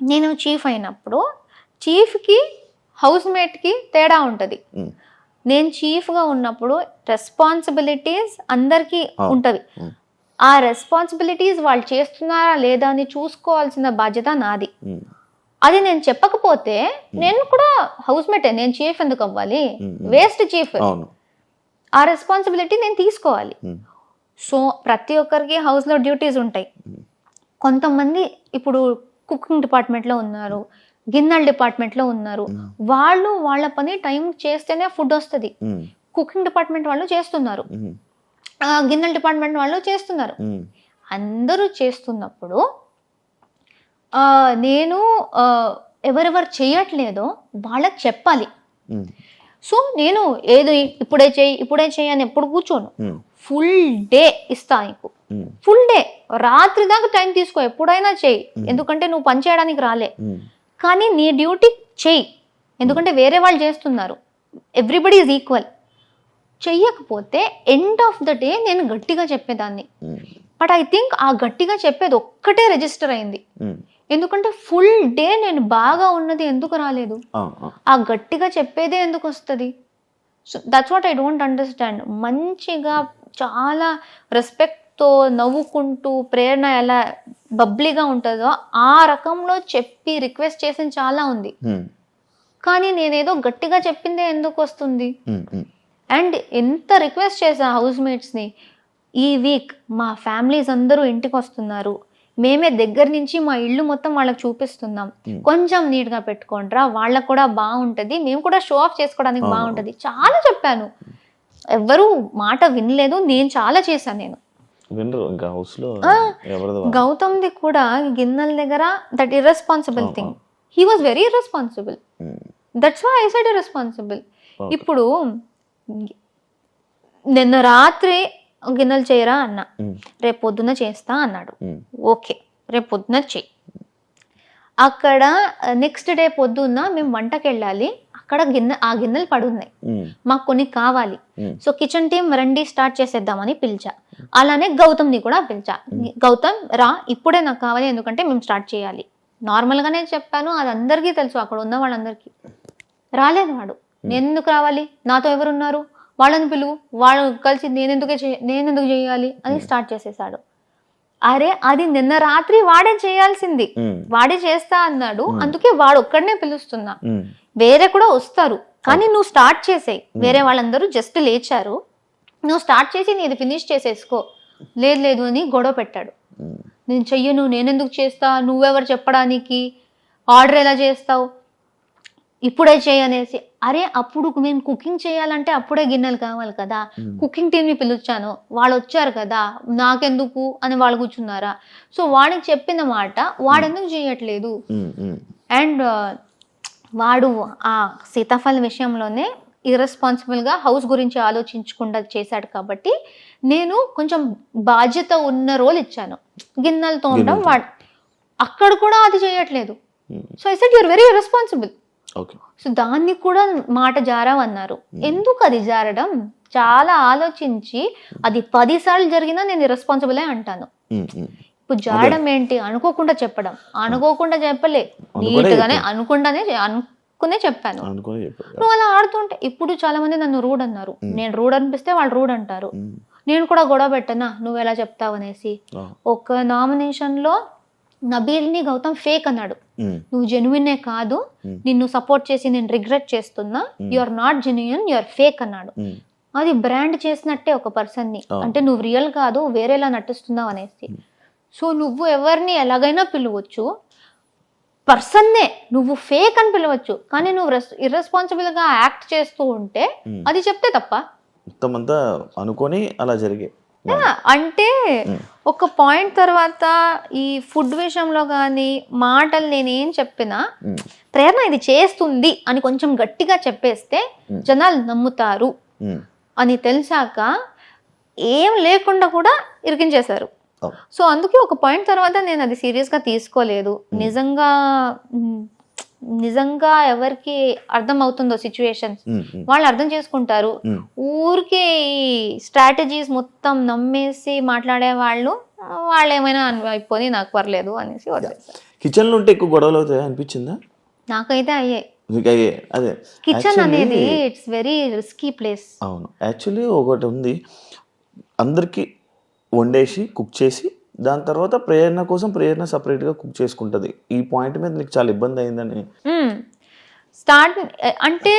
నేను చీఫ్ అయినప్పుడు చీఫ్కి హౌస్ మేట్కి తేడా ఉంటుంది. నేను చీఫ్గా ఉన్నప్పుడు రెస్పాన్సిబిలిటీస్ అందరికీ ఉంటుంది. ఆ రెస్పాన్సిబిలిటీస్ వాళ్ళు చేస్తున్నారా లేదా అని చూసుకోవాల్సిన బాధ్యత నాది. అది నేను చెప్పకపోతే నేను కూడా హౌస్ మేటే, నేను చీఫ్ ఎందుకు అవ్వాలి? Waste chief. ఆ రెస్పాన్సిబిలిటీ నేను తీసుకోవాలి. సో ప్రతి ఒక్కరికి హౌస్లో డ్యూటీస్ ఉంటాయి. కొంతమంది ఇప్పుడు కుకింగ్ డిపార్ట్మెంట్లో ఉన్నారు, గిన్నెల డిపార్ట్మెంట్లో ఉన్నారు, వాళ్ళు వాళ్ళ పని టైం చేస్తేనే ఫుడ్ వస్తుంది. కుకింగ్ డిపార్ట్మెంట్ వాళ్ళు చేస్తున్నారు, గిన్నెల డిపార్ట్మెంట్ వాళ్ళు చేస్తున్నారు. అందరూ చేస్తున్నప్పుడు నేను ఎవరెవరు చేయట్లేదో వాళ్ళకి చెప్పాలి. సో నేను ఏదో ఇప్పుడే చేయి అని ఎప్పుడు కూర్చోను. ఫుల్ డే ఇస్తా నీకు, ఫుల్ డే, రాత్రి దాకా టైం తీసుకో, ఎప్పుడైనా చేయి. ఎందుకంటే నువ్వు పని చేయడానికి రాలే, కానీ నీ డ్యూటీ చేయి. ఎందుకంటే వేరే వాళ్ళు చేస్తున్నారు, ఎవ్రీబడి ఈజ్ ఈక్వల్. చెయ్యకపోతే ఎండ్ ఆఫ్ ద డే నేను గట్టిగా చెప్పేదాన్ని. బట్ ఐ థింక్ ఆ గట్టిగా చెప్పేది ఒక్కటే రిజిస్టర్ అయింది. ఎందుకంటే ఫుల్ డే నేను బాగా ఉన్నది ఎందుకు రాలేదు, ఆ గట్టిగా చెప్పేదే ఎందుకు వస్తుంది? So that's what I don't understand. మంచిగా చాలా రెస్పెక్ట్తో నవ్వుకుంటూ ప్రేరణ ఎలా బబ్లీగా ఉంటుందో ఆ రకంలో చెప్పి రిక్వెస్ట్ చేసిన చాలా ఉంది. కానీ నేనేదో గట్టిగా చెప్పిందే ఎందుకు వస్తుంది? అండ్ ఎంత రిక్వెస్ట్ చేశా హౌస్ మేట్స్ని, ఈ వీక్ మా ఫ్యామిలీస్ అందరూ ఇంటికి వస్తున్నారు, మేమే దగ్గర నుంచి మా ఇల్లు మొత్తం వాళ్ళకి చూపిస్తున్నాం, కొంచెం నీట్గా పెట్టుకోండిరా, వాళ్ళకు కూడా బాగుంటుంది, మేము కూడా షో ఆఫ్ చేసుకోవడానికి బాగుంటుంది, చాలా చెప్పాను. ఎవ్వరూ మాట వినలేదు. నేను చాలా చేశాను. నేను గౌతమ్ది కూడా గిన్నెల దగ్గర that irresponsible thing, he was very irresponsible. That's why I said irresponsible. ఇప్పుడు నిన్న రాత్రి గిన్నెలు చేయరా అన్నా, రేపు పొద్దున్న చేస్తా అన్నాడు. ఓకే, రేపు పొద్దున్న చెయ్యి. అక్కడ నెక్స్ట్ డే పొద్దున్న మేము వంటకి వెళ్ళాలి, అక్కడ ఆ గిన్నెలు పడున్నాయి, మాకు కొన్ని కావాలి. సో కిచెన్ టీం రండి స్టార్ట్ చేసేద్దామని పిలిచా. అలానే గౌతమ్ని కూడా పిలిచా. గౌతమ్ రా, ఇప్పుడే నాకు కావాలి, ఎందుకంటే మేము స్టార్ట్ చేయాలి. నార్మల్గానే చెప్పాను, అది అందరికీ తెలుసు, అక్కడ ఉన్న వాళ్ళందరికీ. రాలేదు వాడు. నేను ఎందుకు రావాలి, నాతో ఎవరున్నారు, వాళ్ళని పిలువు, వాళ్ళు కలిసి నేనెందుకు చేయాలి అని స్టార్ట్ చేసేసాడు. అరే అది నిన్న రాత్రి వాడే చేయాల్సింది, వాడే చేస్తా అన్నాడు, అందుకే వాడు ఒక్కడనే పిలుస్తున్నా. వేరే కూడా వస్తారు, కానీ నువ్వు స్టార్ట్ చేసేయి. వేరే వాళ్ళందరూ జస్ట్ లేచారు, నువ్వు స్టార్ట్ చేసి నీది ఫినిష్ చేసేసుకో. లేదు అని గొడవ పెట్టాడు. నేను చెయ్యను, నేనెందుకు చేస్తా, నువ్వెవరు చెప్పడానికి, ఆర్డర్ ఎలా చేస్తావు, ఇప్పుడే చేయనేసి. అరే అప్పుడు మేము కుకింగ్ చేయాలంటే అప్పుడే గిన్నెలు కావాలి కదా, కుకింగ్ టీమ్ని పిలిచాను, వాళ్ళు వచ్చారు కదా, నాకెందుకు అని వాళ్ళు కూర్చున్నారా? సో వాడికి చెప్పిన మాట వాడెందుకు చేయట్లేదు? అండ్ వాడు ఆ సీతాఫలం విషయంలోనే ఇర్రెస్పాన్సిబుల్గా హౌస్ గురించి ఆలోచించకుండా చేశాడు. కాబట్టి నేను కొంచెం బాధ్యత ఉన్న రోల్ ఇచ్చాను, గిన్నెలతో ఉండడం. వాడు అక్కడ కూడా అది చేయట్లేదు. So I said you're very irresponsible. So దాన్ని కూడా మాట జారావన్నారు. ఎందుకు అది జారడం? చాలా ఆలోచించి, అది 10 సార్లు జరిగినా నేను ఇర్రెస్పాన్సిబులే అంటాను. ఇప్పుడు జారడం ఏంటి? అనుకోకుండా చెప్పడం. అనుకోకుండా చెప్పలే, నీట్గానే అనుకునే చెప్పాను. నువ్వు అలా ఆడుతుంటే ఇప్పుడు చాలా మంది నన్ను రూడ్ అన్నారు. నేను రూడ్ అనిపిస్తే వాళ్ళు రూడ్ అంటారు. నేను కూడా గొడవ పెట్టనా, నువ్వు ఎలా చెప్తావు అనేసి. ఒక నామినేషన్లో నబీల్ని గౌతమ్ ఫేక్ అన్నాడు. నువ్వు జెన్యునే కాదు, నిన్ను సపోర్ట్ చేసి నేను రిగ్రెట్ చేస్తున్నా, you are not genuine, you are fake అన్నాడు. అది బ్రాండ్ చేసినట్టే ఒక పర్సన్ని, అంటే నువ్వు రియల్ కాదు, వేరేలా నటిస్తున్నావు అనేసి. సో నువ్వు ఎవరిని ఎలాగైనా పిలవచ్చు, పర్సన్నే నువ్వు ఫేక్ అని పిలవచ్చు, కానీ నువ్వు ఇర్రెస్పాన్సిబుల్గా యాక్ట్ చేస్తూ ఉంటే అది చెప్తే తప్ప. మొత్తం అంతా అనుకొని అలా జరిగే. అంటే ఒక పాయింట్ తర్వాత ఈ ఫుడ్ విషయంలో కానీ మాటలు నేనేం చెప్పినా, ప్రేరణ ఇది చేస్తుంది అని కొంచెం గట్టిగా చెప్పేస్తే జనాలు నమ్ముతారు అని తెలిసాక ఏం లేకుండా కూడా ఇరికించేశారు. సో అందుకే ఒక పాయింట్ తర్వాత నేను అది సీరియస్గా తీసుకోలేదు. నిజంగా ఎవరికి అర్థం అవుతుందో సిచ్యువేషన్స్ వాళ్ళు అర్థం చేసుకుంటారు. ఊరికే ఈ స్ట్రాటజీస్ మొత్తం నమ్మేసి మాట్లాడే వాళ్ళు ఏమైనా అయిపోయి నాకు పర్లేదు అనేసి వదిలేస్తారు. కిచెన్ లో ఉంటే ఎక్కువ గొడవలు అవుతాయి అనిపించిందా? నాకైతే అయ్యాయి. అదే కిచెన్ అనేది ఇట్స్ వెరీ రిస్కీ ప్లేస్. అవును, యాక్చువల్లీ ఒకటి ఉంది, అందరికి వండేసి కుక్ చేసి దాని తర్వాత ప్రేరణ సపరేట్గా కుక్ చేసుకుంటుంది. ఈ పాయింట్ మీద నీకు చాలా ఇబ్బంది అయిందని స్టార్ట్ అంటే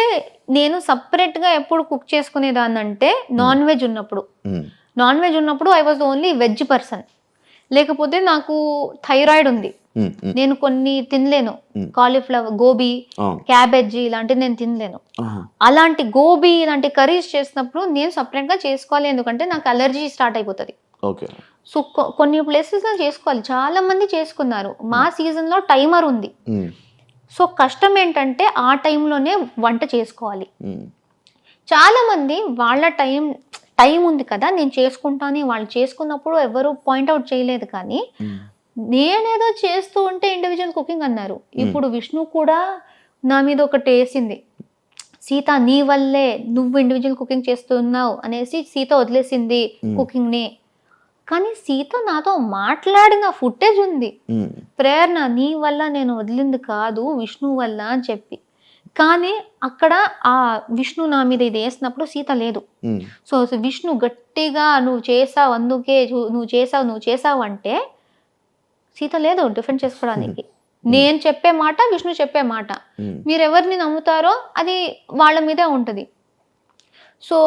నేను సపరేట్గా ఎప్పుడు కుక్ చేసుకునేదాన్ని అంటే నాన్ వెజ్ ఉన్నప్పుడు I was only veg person. లేకపోతే నాకు థైరాయిడ్ ఉంది, నేను కొన్ని తినలేను, కాలీఫ్లవర్, గోబీ, క్యాబేజీ ఇలాంటివి నేను తినలేను. అలాంటి గోబీ ఇలాంటి కర్రీస్ చేసినప్పుడు నేను సపరేట్గా చేసుకోవాలి, ఎందుకంటే నాకు అలర్జీ స్టార్ట్ అయిపోతుంది. సో కొన్ని ప్లేసెస్లో చేసుకోవాలి, చాలా మంది చేసుకున్నారు. మా సీజన్లో టైమర్ ఉంది. సో కష్టం ఏంటంటే ఆ టైంలోనే వంట చేసుకోవాలి. చాలా మంది వాళ్ళ టైం ఉంది కదా నేను చేసుకుంటాను, వాళ్ళు చేసుకున్నప్పుడు ఎవరు పాయింట్అవుట్ చేయలేదు. కానీ నేనేదో చేస్తూ ఉంటే ఇండివిజువల్ కుకింగ్ అన్నారు. ఇప్పుడు విష్ణు కూడా నా మీద ఒకటి వేసింది, సీత నీ వల్లే నువ్వు ఇండివిజువల్ కుకింగ్ చేస్తున్నావు అనేసి సీత వదిలేసింది కుకింగ్ని. కానీ సీత నాతో మాట్లాడిన ఫుటేజ్ ఉంది, ప్రేరణ నీ వల్ల నేను వదిలింది కాదు విష్ణు వల్ల అని చెప్పి. కానీ అక్కడ ఆ విష్ణు నా మీద ఇది వేసినప్పుడు సీత లేదు. సో విష్ణు గట్టిగా నువ్వు చేసావు అందుకే నువ్వు చేసావు అంటే సీత లేదు డిఫెండ్ చేసుకోవడానికి. నేను చెప్పే మాట విష్ణు చెప్పే మాట, మీరు ఎవరిని నమ్ముతారో అది వాళ్ళ మీదే ఉంటుంది. So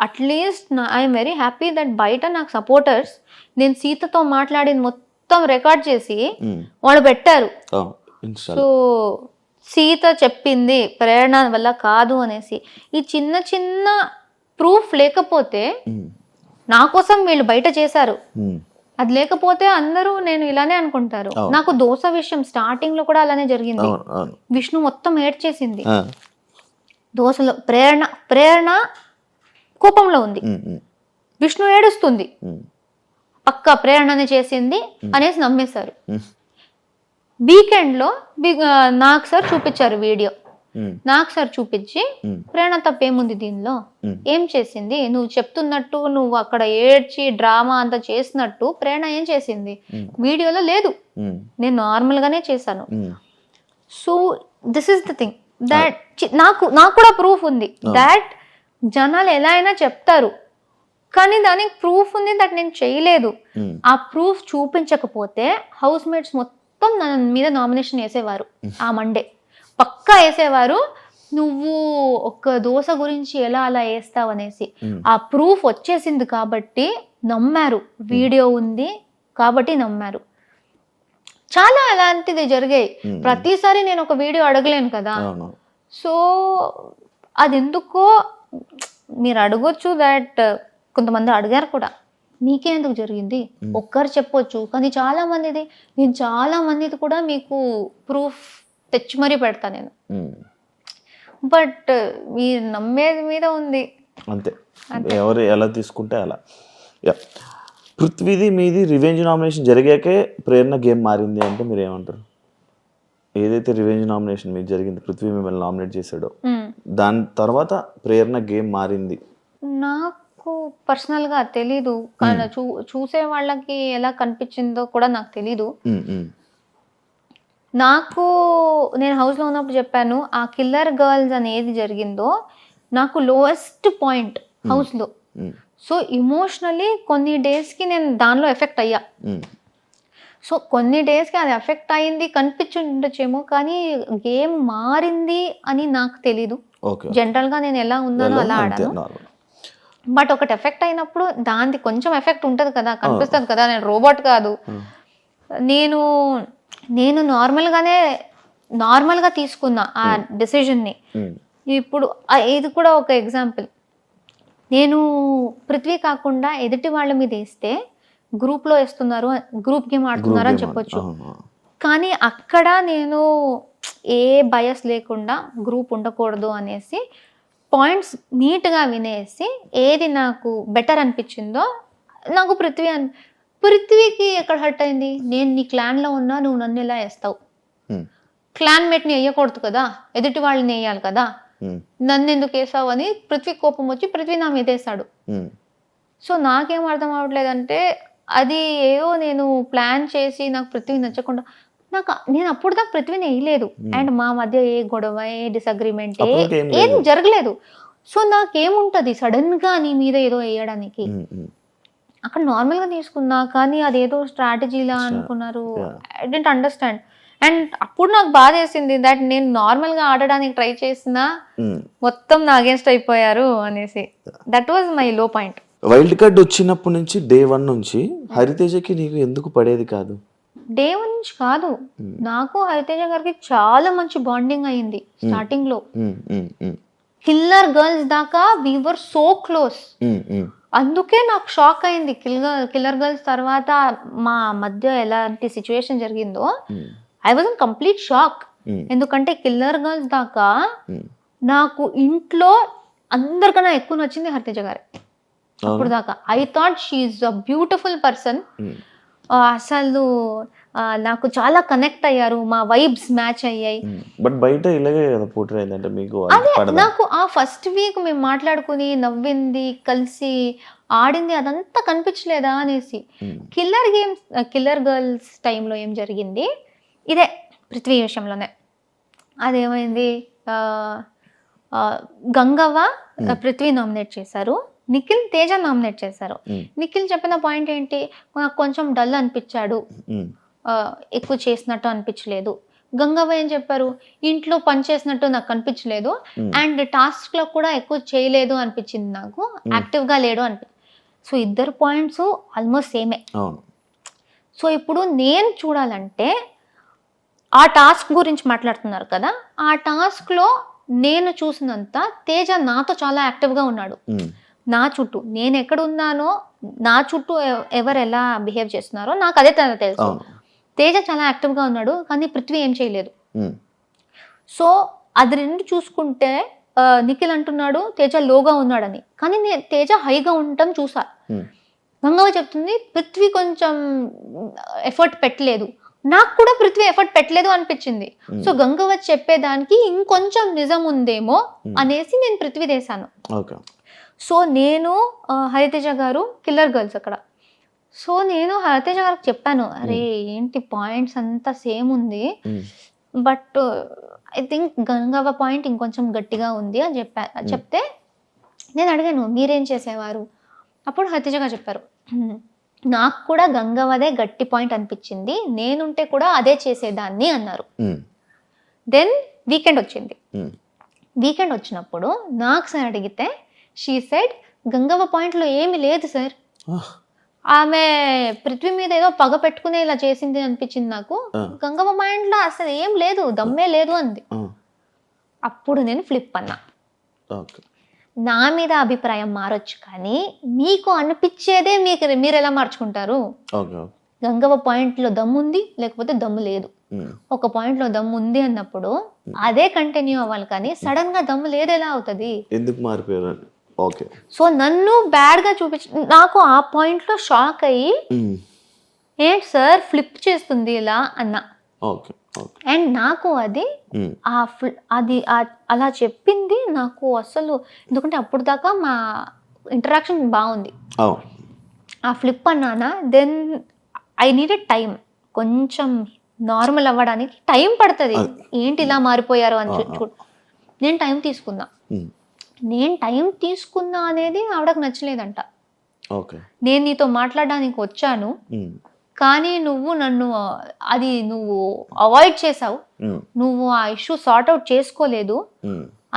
at least I'm very happy that బయట నాకు సపోర్టర్స్ నేను సీతతో మాట్లాడిన మొత్తం రికార్డ్ చేసి వాళ్ళు పెట్టారు. సో సీత చెప్పింది ప్రేరణ వల్ల కాదు అనేసి. ఈ చిన్న చిన్న ప్రూఫ్ లేకపోతే నా కోసం వీళ్ళు బయట చేశారు, అది లేకపోతే అందరూ నేను ఇలానే అనుకుంటారు. నాకు దోశ విషయం స్టార్టింగ్ లో కూడా అలానే జరిగింది. విష్ణు మొత్తం ఏడ్చేసింది దోశలో. ప్రేరణ కోపంలో ఉంది, విష్ణు ఏడుస్తుంది, పక్కా ప్రేరణనే చేసింది అనేసి నమ్మేశారు. వీకెండ్ లో నాకు సార్ చూపించారు వీడియో. నాకు సార్ చూపించి ప్రేరణ తప్పేముంది దీనిలో, ఏం చేసింది, నువ్వు చెప్తున్నట్టు నువ్వు అక్కడ ఏడ్చి డ్రామా అంతా చేసినట్టు ప్రేరణ ఏం చేసింది వీడియోలో లేదు, నేను నార్మల్ గానే చేశాను. So this is the thing that నాకు కూడా ప్రూఫ్ ఉంది దాట్ జనాలు ఎలా అయినా చెప్తారు, కానీ దానికి ప్రూఫ్ ఉంది దట్ నేను చేయలేదు. ఆ ప్రూఫ్ చూపించకపోతే హౌస్ మేట్స్ మొత్తం నా మీద నామినేషన్ వేసేవారు. ఆ మండే పక్కా వేసేవారు, నువ్వు ఒక దోశ గురించి ఎలా అలా వేస్తావు అనేసి. ఆ ప్రూఫ్ వచ్చేసింది కాబట్టి నమ్మారు, వీడియో ఉంది కాబట్టి నమ్మారు. చాలా అలాంటిది జరిగాయి. ప్రతిసారి నేను ఒక వీడియో అడగలేను కదా. సో అది ఎందుకో మీరు అడగొచ్చు, దట్ కొంతమంది అడిగారు కూడా, మీకే ఎందుకు జరిగింది ఒక్కరు చెప్పొచ్చు. కానీ చాలా మందిది, నేను చాలా మందిది కూడా మీకు ప్రూఫ్ తెచ్చి మరీ పెడతా నేను. బట్ మీరు నమ్మేది మీద ఉంది అంతే, ఎవరు ఎలా తీసుకుంటే అలా. పృథ్వీది మీది రివెంజ్ నామినేషన్ జరిగాకే ప్రేరణ గేమ్ మారింది అంటే మీరు ఏమంటారు? ఏదైతే రివెంజ్ నామినేషన్ మీకు జరిగింది, పృథ్వీ మిమ్మల్ని నామినేట్ చేశాడో దాని తర్వాత ప్రేరణ గేమ్ మారింది. నాకు పర్సనల్ గా తెలీదు, చూసే వాళ్ళకి ఎలా కనిపించిందో కూడా నాకు తెలీదు. నాకు నేను హౌస్ లో ఉన్నప్పుడు చెప్పాను, ఆ కిల్లర్ గర్ల్స్ అనేది జరిగిందో నాకు లోయెస్ట్ పాయింట్ హౌస్ లో. సో ఇమోషనలీ కొన్ని డేస్ కి నేను దానిలో ఎఫెక్ట్ అయ్యా. సో కొన్ని డేస్కి అది ఎఫెక్ట్ అయింది కనిపించుండొచ్చేమో, కానీ గేమ్ మారింది అని నాకు తెలీదు. జనరల్గా నేను ఎలా ఉన్నానో అలా ఆడాను. బట్ ఒకటి ఎఫెక్ట్ అయినప్పుడు దానికి కొంచెం ఎఫెక్ట్ ఉంటుంది కదా, కనిపిస్తుంది కదా. నేను రోబోట్ కాదు. నేను నార్మల్గా తీసుకున్నా ఆ డెసిషన్ని. ఇప్పుడు ఇది కూడా ఒక ఎగ్జాంపుల్. నేను పృథ్వీ కాకుండా ఎదుటి వాళ్ళ మీద వేస్తే గ్రూప్లో వేస్తున్నారు, గ్రూప్ గేమ్ ఆడుతున్నారు అని చెప్పొచ్చు. కానీ అక్కడ నేను ఏ బయస్ లేకుండా గ్రూప్ ఉండకూడదు అనేసి పాయింట్స్ నీట్గా వినేసి ఏది నాకు బెటర్ అనిపించిందో నాకు పృథ్వీకి ఎక్కడ హర్ట్ అయింది. నేను నీ క్లాన్లో ఉన్నా, నువ్వు నన్ను ఎలా వేస్తావు, క్లాన్ మేట్ని వేయకూడదు కదా, ఎదుటి వాళ్ళని వేయాలి కదా, నన్ను ఎందుకు వేసావు అని పృథ్వీ కోపం వచ్చి పృథ్వీ నా మీద వేసాడు. సో నాకేం అర్థం అవ్వట్లేదంటే అది ఏదో నేను ప్లాన్ చేసి నాకు పృథ్వీ నచ్చకుండా నేను అప్పుడు దాకా పృథ్వీని వేయలేదు. అండ్ మా మధ్య ఏ గొడవ, ఏ డిసగ్రిమెంట్ ఏం జరగలేదు. సో నాకేముంటది సడన్ గా నీ మీద ఏదో వేయడానికి. అక్కడ నార్మల్ గా తీసుకున్నా, కానీ అదేదో స్ట్రాటజీలా అనుకున్నారు. I don't understand. అండ్ అప్పుడు నాకు బాధ వేసింది దట్ నేను నార్మల్ గా ఆడడానికి ట్రై చేసినా మొత్తం నా అగేన్స్ట్ అయిపోయారు అనేసి. దట్ వాజ్ మై లో పాయింట్. వైల్డ్ కార్డ్ వచ్చినప్పటి నుంచి డే 1 నుంచి హరితేజకి నీకు ఎందుకు పడేది కాదు? డే 1 నుంచి కాదు, నాకు హరితేజ గారికి చాలా మంచి బాండింగ్ అయింది స్టార్టింగ్ లో. కిల్లర్ గర్ల్స్ దాకా వి వర్ సో క్లోజ్. అందుకే నాకు షాక్ అయింది కిల్లర్ గర్ల్స్ తర్వాత మా మధ్య ఎలాంటి సిచ్యువేషన్ జరిగిందో. I was in complete shock. ఎందుకంటే కిల్లర్ గర్ల్స్ దాకా నాకు ఇంట్లో అందరికన్నా ఎక్కువ నచ్చింది హరితేజ గారే. అప్పుడు దాకా I thought she is a beautiful person. అసలు నాకు చాలా కనెక్ట్ అయ్యారు, మా వైబ్స్ మ్యాచ్ అయ్యాయి. బట్ బయట ఇలాగే కదా పోటీ అయిందంటే మీకు అదే నాకు ఆ ఫస్ట్ వీక్ మేము మాట్లాడుకుని నవ్వింది, కలిసి ఆడింది అదంతా కనిపించలేదా అనేసి. కిల్లర్ గర్ల్స్ టైంలో ఏం జరిగింది, ఇదే పృథ్వీ విషయంలోనే. అదేమైంది, గంగవ్వ పృథ్వీ నామినేట్ చేశారు, నిఖిల్ తేజ నామినేట్ చేశారు. నిఖిల్ చెప్పిన పాయింట్ ఏంటి, నాకు కొంచెం డల్ అనిపించాడు, ఎక్కువ చేసినట్టు అనిపించలేదు. గంగవ్వ ఏం చెప్పారు, ఇంట్లో పని చేసినట్టు నాకు అనిపించలేదు, అండ్ టాస్క్ లో కూడా ఎక్కువ చేయలేదు అనిపించింది, నాకు యాక్టివ్ గా లేడు అనిపించింది. సో ఇద్దరు పాయింట్స్ ఆల్మోస్ట్ సేమే. సో ఇప్పుడు నేను చూడాలంటే ఆ టాస్క్ గురించి మాట్లాడుతున్నారు కదా, ఆ టాస్క్ లో నేను చూసినంత తేజ నాతో చాలా యాక్టివ్ గా ఉన్నాడు. నా చుట్టూ నేను ఎక్కడ ఉన్నానో, నా చుట్టూ ఎవరు ఎలా బిహేవ్ చేస్తున్నారో నాకు అదే తెలుసు. తేజ చాలా యాక్టివ్ గా ఉన్నాడు, కానీ పృథ్వీ ఏం చేయలేదు. సో అది రెండు చూసుకుంటే నిఖిల్ అంటున్నాడు తేజ లోగా ఉన్నాడని, కానీ నేను తేజ హైగా ఉండటం చూసా. గంగవ్వ చెప్తుంది పృథ్వీ కొంచెం ఎఫర్ట్ పెట్టలేదు, నాకు కూడా పృథ్వీ ఎఫర్ట్ పెట్టలేదు అనిపించింది. సో గంగవ్వ చెప్పేదానికి ఇంకొంచెం నిజం ఉందేమో అనేసి నేను పృథ్వీ వేశాను. సో నేను హరితేజ గారు కిల్లర్ గర్ల్స్ అక్కడ. సో నేను హరితేజ గారికి చెప్పాను, అరే ఏంటి పాయింట్స్ అంతా సేమ్ ఉంది, but I think Gangavva point ఇంకొంచెం గట్టిగా ఉంది అని చెప్తే నేను అడిగాను మీరేం చేసేవారు. అప్పుడు హరితేజ గారు చెప్పారు, నాకు కూడా గంగవ్వదే గట్టి పాయింట్ అనిపించింది, నేనుంటే కూడా అదే చేసేదాన్ని అన్నారు. దెన్ వీకెండ్ వచ్చింది. వీకెండ్ వచ్చినప్పుడు నాకు సార్ అడిగితే షీ సెడ్ గంగవ్వ పాయింట్లో ఏమీ లేదు సార్, ఆమె పృథ్వీ మీద ఏదో పగ పెట్టుకునే ఇలా చేసింది అనిపించింది నాకు, గంగవ్వ పాయింట్లో అసలు ఏం లేదు, దమ్మే లేదు అంది. అప్పుడు నేను ఫ్లిప్ అన్నా. నా మీద అభిప్రాయం మారొచ్చు, కానీ మీకు అనిపించేదే మీరు ఎలా మార్చుకుంటారు. గంగవ్వ పాయింట్లో దమ్ము ఉంది లేకపోతే దమ్ము లేదు. ఒక పాయింట్లో దమ్ము ఉంది అన్నప్పుడు అదే కంటిన్యూ అవ్వాలి, కానీ సడన్ గా దమ్ము లేదు ఎలా అవుతుంది, ఎందుకు మారిపోయారు. సో నన్ను బ్యాడ్ గా నాకు ఆ పాయింట్ లో షాక్ అయ్యి ఏంటి సార్ ఫ్లిప్ చేస్తుంది ఇలా అన్నా. అండ్ నాకు అది అలా చెప్పింది నాకు అసలు, ఎందుకంటే అప్పుడు దాకా మా ఇంటరాక్షన్ బాగుంది. ఆ ఫ్లిప్ అన్నానా, దెన్ ఐ నీడెడ్ టైం, కొంచెం నార్మల్ అవ్వడానికి టైం పడుతుంది, ఏంటి ఇలా మారిపోయారు అని నేను టైం తీసుకున్నా. నేను టైం తీసుకున్నా అనేది ఆవిడకు నచ్చలేదంట. నేను నీతో మాట్లాడడానికి వచ్చాను, కానీ నువ్వు నన్ను నువ్వు అవాయిడ్ చేసావు, నువ్వు ఆ ఇష్యూ సార్ట్ అవుట్ చేసుకోలేదు,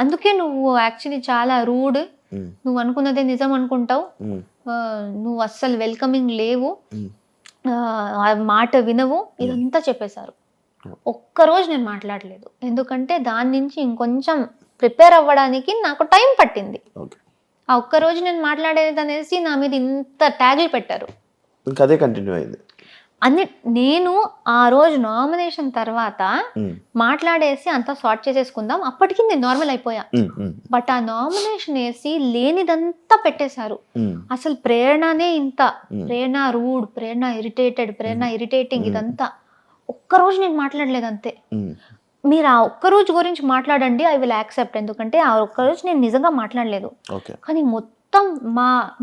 అందుకే నువ్వు యాక్చువల్లీ చాలా రూడ్, నువ్వు అనుకున్నదే నిజం అనుకుంటావు, నువ్వు అస్సలు వెల్కమింగ్ లేవు, మాట వినవు, ఇదంతా చెప్పేశారు. ఒక్కరోజు నేను మాట్లాడలేదు, ఎందుకంటే దాని నుంచి ఇంకొంచెం ప్రిపేర్ అవ్వడానికి నాకు టైం పట్టింది. ఆ ఒక్కరోజు నేను మాట్లాడేది అనేసి నా మీద ఇంత ట్యాగులు పెట్టారు. అదే కంటిన్యూ అయింది. నేను ఆ రోజు నామినేషన్ తర్వాత మాట్లాడేసి అంతా సార్ట్ చేసేసుకుందాం, అప్పటికి నేను నార్మల్ అయిపోయా. బట్ ఆ నామినేషన్ వేసి లేనిదంతా పెట్టేశారు. అసలు ప్రేరణనే ఇంత, ప్రేరణ రూడ్, ప్రేరణ ఇరిటేటెడ్, ప్రేరణ ఇరిటేటింగ్, ఇదంతా. ఒక్కరోజు నేను మాట్లాడలేదు అంతే. మీరు ఆ ఒక్కరోజు గురించి మాట్లాడండి, ఐ విల్ యాక్సెప్ట్, ఎందుకంటే ఆ ఒక్కరోజు నేను నిజంగా మాట్లాడలేదు. కానీ మొత్తం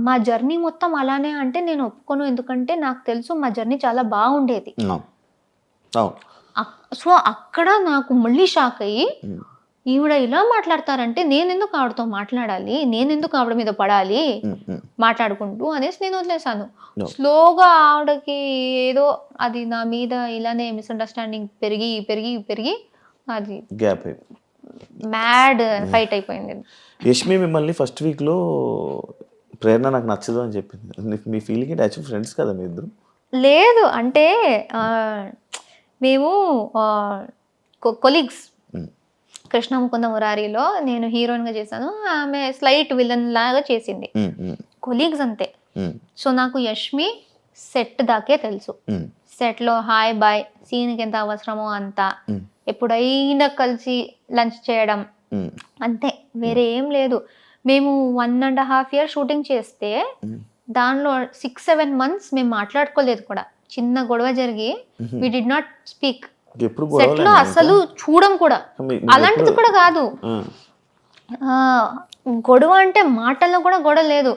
మా జర్నీ మొత్తం అలానే అంటే నేను ఒప్పుకోను, ఎందుకంటే నాకు తెలుసు మా జర్నీ చాలా బాగుండేది. సో అక్కడ నాకు మళ్ళీ షాక్ అయ్యి, ఈవిడ ఇలా మాట్లాడతారంటే నేనెందుకు ఆవిడతో మాట్లాడాలి, నేనెందుకు ఆవిడ మీద పడాలి మాట్లాడుకుంటూ అనేసి నేను వదిలేసాను. స్లోగా ఆవిడకి ఏదో అది నా మీద ఇలానే మిస్అండర్స్టాండింగ్ పెరిగి పెరిగి పెరిగి అది గ్యాప్ మ్యాడ్ ఫైట్ అయిపోయింది. యష్మి మిమ్మల్ని ఫస్ట్ వీక్లో ప్రేరణ నాకు నచ్చదు అని చెప్పింది. మీ ఫీలింగ్ ఏంటి? యాక్చువల్ ఫ్రెండ్స్ కదా మీ ఇద్దరు? లేదు, అంటే మేము కొలీగ్స్. కృష్ణ ముకుంద మురారిలో నేను హీరోయిన్గా చేశాను, ఆమె స్లైట్ విలన్ లాగా చేసింది. కొలీగ్స్ అంతే. సో నాకు యష్మి సెట్ దాకే తెలుసు. సెట్లో హాయ్ బాయ్, సీన్కి ఎంత అవసరమో అంత, ఎప్పుడైనా కలిసి లంచ్ చేయడం అంతే, వేరే ఏం లేదు. మేము 1.5 years షూటింగ్ చేస్తే దానిలో 6-7 months మేము మాట్లాడుకోలేదు కూడా. చిన్న గొడవ జరిగి వి డిడ్ నాట్ స్పీక్. ఎప్పుడు సెట్ లో అసలు చూడం కూడా, అలాంటిది కూడా కాదు. గొడవ అంటే మాటల్లో కూడా గొడవ లేదు.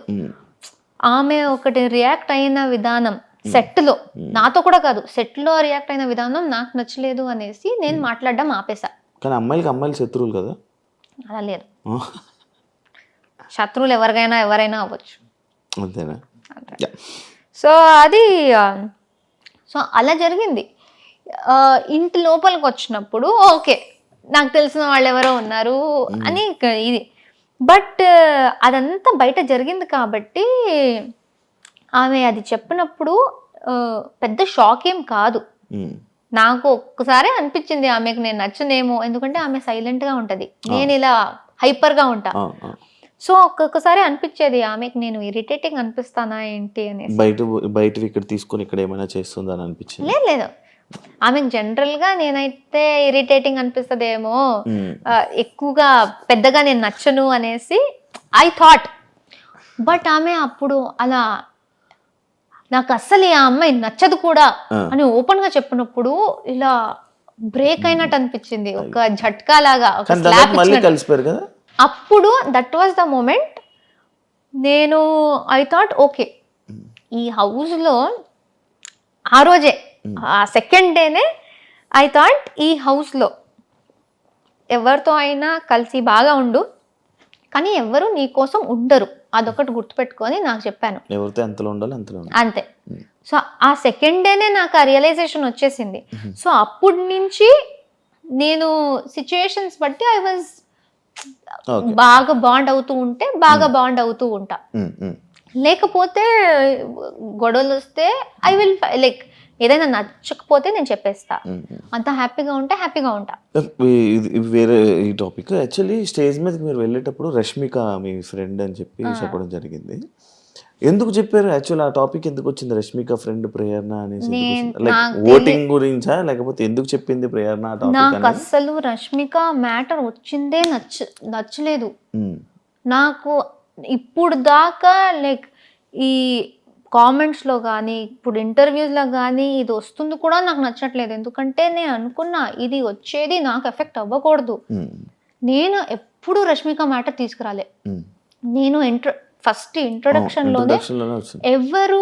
ఆమె ఒకటి రియాక్ట్ అయిన విధానం సెట్ లో, నాతో కూడా కాదు, సెట్ లో రియాక్ట్ అయిన విధానం నాకు నచ్చలేదు అనేసి నేను మాట్లాడడం ఆపేసా. కానీ అమ్మాయిలు శత్రువులు కదా? అలా లేదు, శత్రువులు ఎవరైనా అవ్వచ్చు. అంతేనా? సో అది సో అలా జరిగింది. ఇంటి లోపలికి వచ్చినప్పుడు ఓకే, నాకు తెలిసిన వాళ్ళు ఎవరో ఉన్నారు అని ఇది, బట్ అదంతా బయట జరిగింది కాబట్టి ఆమె అది చెప్పినప్పుడు పెద్ద షాక్ ఏం కాదు. నాకు ఒక్కసారి అనిపించింది ఆమెకు నేను నచ్చనేమో, ఎందుకంటే ఆమె సైలెంట్ గా ఉంటది, నేను ఇలా హైపర్ గా ఉంటా. సో ఒక్కొక్కసారి అనిపించేది ఆమెకు నేను ఇరిటేటింగ్ అనిపిస్తానా ఏంటి అనేసి. బయట ఇక్కడ తీసుకొని ఇక్కడ ఏమైనా చేస్తుందని అనిపించింది? లేదు, ఆమెకు జనరల్ గా నేనైతే ఇరిటేటింగ్ అనిపిస్తుందేమో, ఎక్కువగా పెద్దగా నేను నచ్చను అనేసి ఐ థాట్. బట్ ఆమె అప్పుడు అలా నాకు అస్సలు ఆ అమ్మాయి నచ్చదు కూడా అని ఓపెన్ గా చెప్పినప్పుడు ఇలా బ్రేక్ అయినట్టు అనిపించింది, ఒక ఝట్కా లాగా, ఒక స్లాప్ ఇచ్చినట్టు. అప్పుడు దట్ వాజ్ ద మూమెంట్. నేను ఐ థాట్ ఓకే, ఈ హౌస్ లో ఆ రోజే ఆ సెకండ్ డేనే ఐ థాట్ ఈ హౌస్ లో ఎవరితో అయినా కలిసి బాగా ఉండు, కానీ ఎవరు నీ కోసం ఉండరు, అదొకటి గుర్తుపెట్టుకొని నాకు చెప్పాను. ఎవరితో ఎంతలో ఉండాలి అంతలో అంతే. సో ఆ సెకండ్ డేనే నాకు ఆ రియలైజేషన్ వచ్చేసింది. సో అప్పటి నుంచి నేను సిచ్యుయేషన్స్ బట్టి ఐ వాజ్ బాగా బాండ్ అవుతూ ఉంటే బాగా బాండ్ అవుతూ ఉంటా, లేకపోతే గొడవలు వస్తే ఐ విల్ లైక్ ఏదైనా నచ్చకపోతే నేను చెప్పేస్తా, అంత హ్యాపీగా ఉంటే హ్యాపీగా ఉంటా. వేరే ఈ టాపిక్, యాక్చువల్లీ స్టేజ్ మీదకి మీరు వెళ్ళేటప్పుడు రష్మిక మీ ఫ్రెండ్ అని చెప్పి చెప్పడం జరిగింది. ఎందుకు చెప్పారు యాక్చువల్? ఆ టాపిక్ ఎందుకు వచ్చింది, రష్మిక ఫ్రెండ్ ప్రేరణ అనేసి? లైక్ ఓటింగ్ గురించా, లేకపోతే ఎందుకు చెప్పింది ప్రేరణ ఆ టాపిక్? నాకు అస్సలు రష్మిక మ్యాటర్ వచ్చిందే నచ్చలేదు నాకు ఇప్పుడు దాకా. లైక్ ఈ కామెంట్స్లో కానీ ఇప్పుడు ఇంటర్వ్యూస్లో కానీ ఇది వస్తుంది కూడా నాకు నచ్చట్లేదు, ఎందుకంటే నేను అనుకున్నా ఇది వచ్చేది నాకు ఎఫెక్ట్ అవ్వకూడదు. నేను ఎప్పుడు రష్మిక మ్యాటర్ తీసుకురాలే. నేను ఫస్ట్ ఇంట్రొడక్షన్ లోనే ఎవరు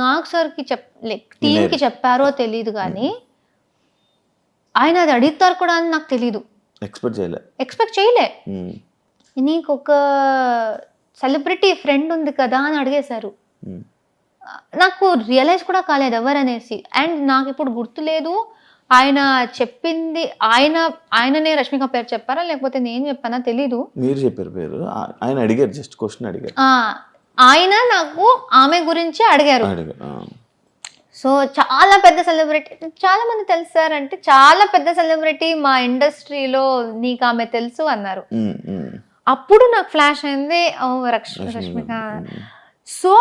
నాగ్ సార్కి లైక్ టీంకి చెప్పారో తెలియదు, కానీ ఆయన అది అడుగుతారు కూడా అని నాకు తెలీదు, ఎక్స్పెక్ట్ చేయలే. నీకు ఒక సెలబ్రిటీ ఫ్రెండ్ ఉంది కదా అని అడిగేశారు, నాకు రియలైజ్ కూడా కాలేదు ఎవరనేసి. అండ్ నాకు ఇప్పుడు గుర్తులేదు ఆయన చెప్పింది, ఆయననే రష్మిక పేరు చెప్పారా లేకపోతే నేను చెప్పానా తెలీదు. మీరు చెప్పారు పేరు, ఆయన అడిగారు, జస్ట్ క్వశ్చన్ అడిగారు. ఆయన నాకు ఆమె గురించి అడిగారు. సో చాలా పెద్ద సెలబ్రిటీ, చాలా మంది తెలుసారంటే చాలా పెద్ద సెలబ్రిటీ మా ఇండస్ట్రీలో, నీకు ఆమె తెలుసు అన్నారు. అప్పుడు నాకు ఫ్లాష్ అయింది, ఓ రష్మిక. సో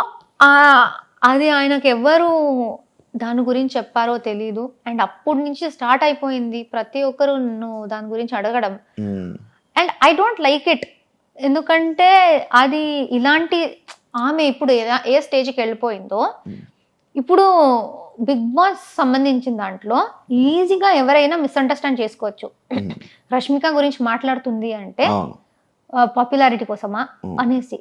అది ఆయనకు ఎవరు దాని గురించి చెప్పారో తెలీదు. అండ్ అప్పటి నుంచి స్టార్ట్ అయిపోయింది ప్రతి ఒక్కరు నువ్వు దాని గురించి అడగడం. And I don't like it, ఎందుకంటే అది ఇలాంటి ఆమె ఇప్పుడు ఏ స్టేజ్కి వెళ్ళిపోయిందో, ఇప్పుడు బిగ్ బాస్ సంబంధించిన దాంట్లో ఈజీగా ఎవరైనా మిస్అండర్స్టాండ్ చేసుకోవచ్చు. రష్మిక గురించి మాట్లాడుతుంది అంటే పాపులారిటీ కోసమా అనేసి.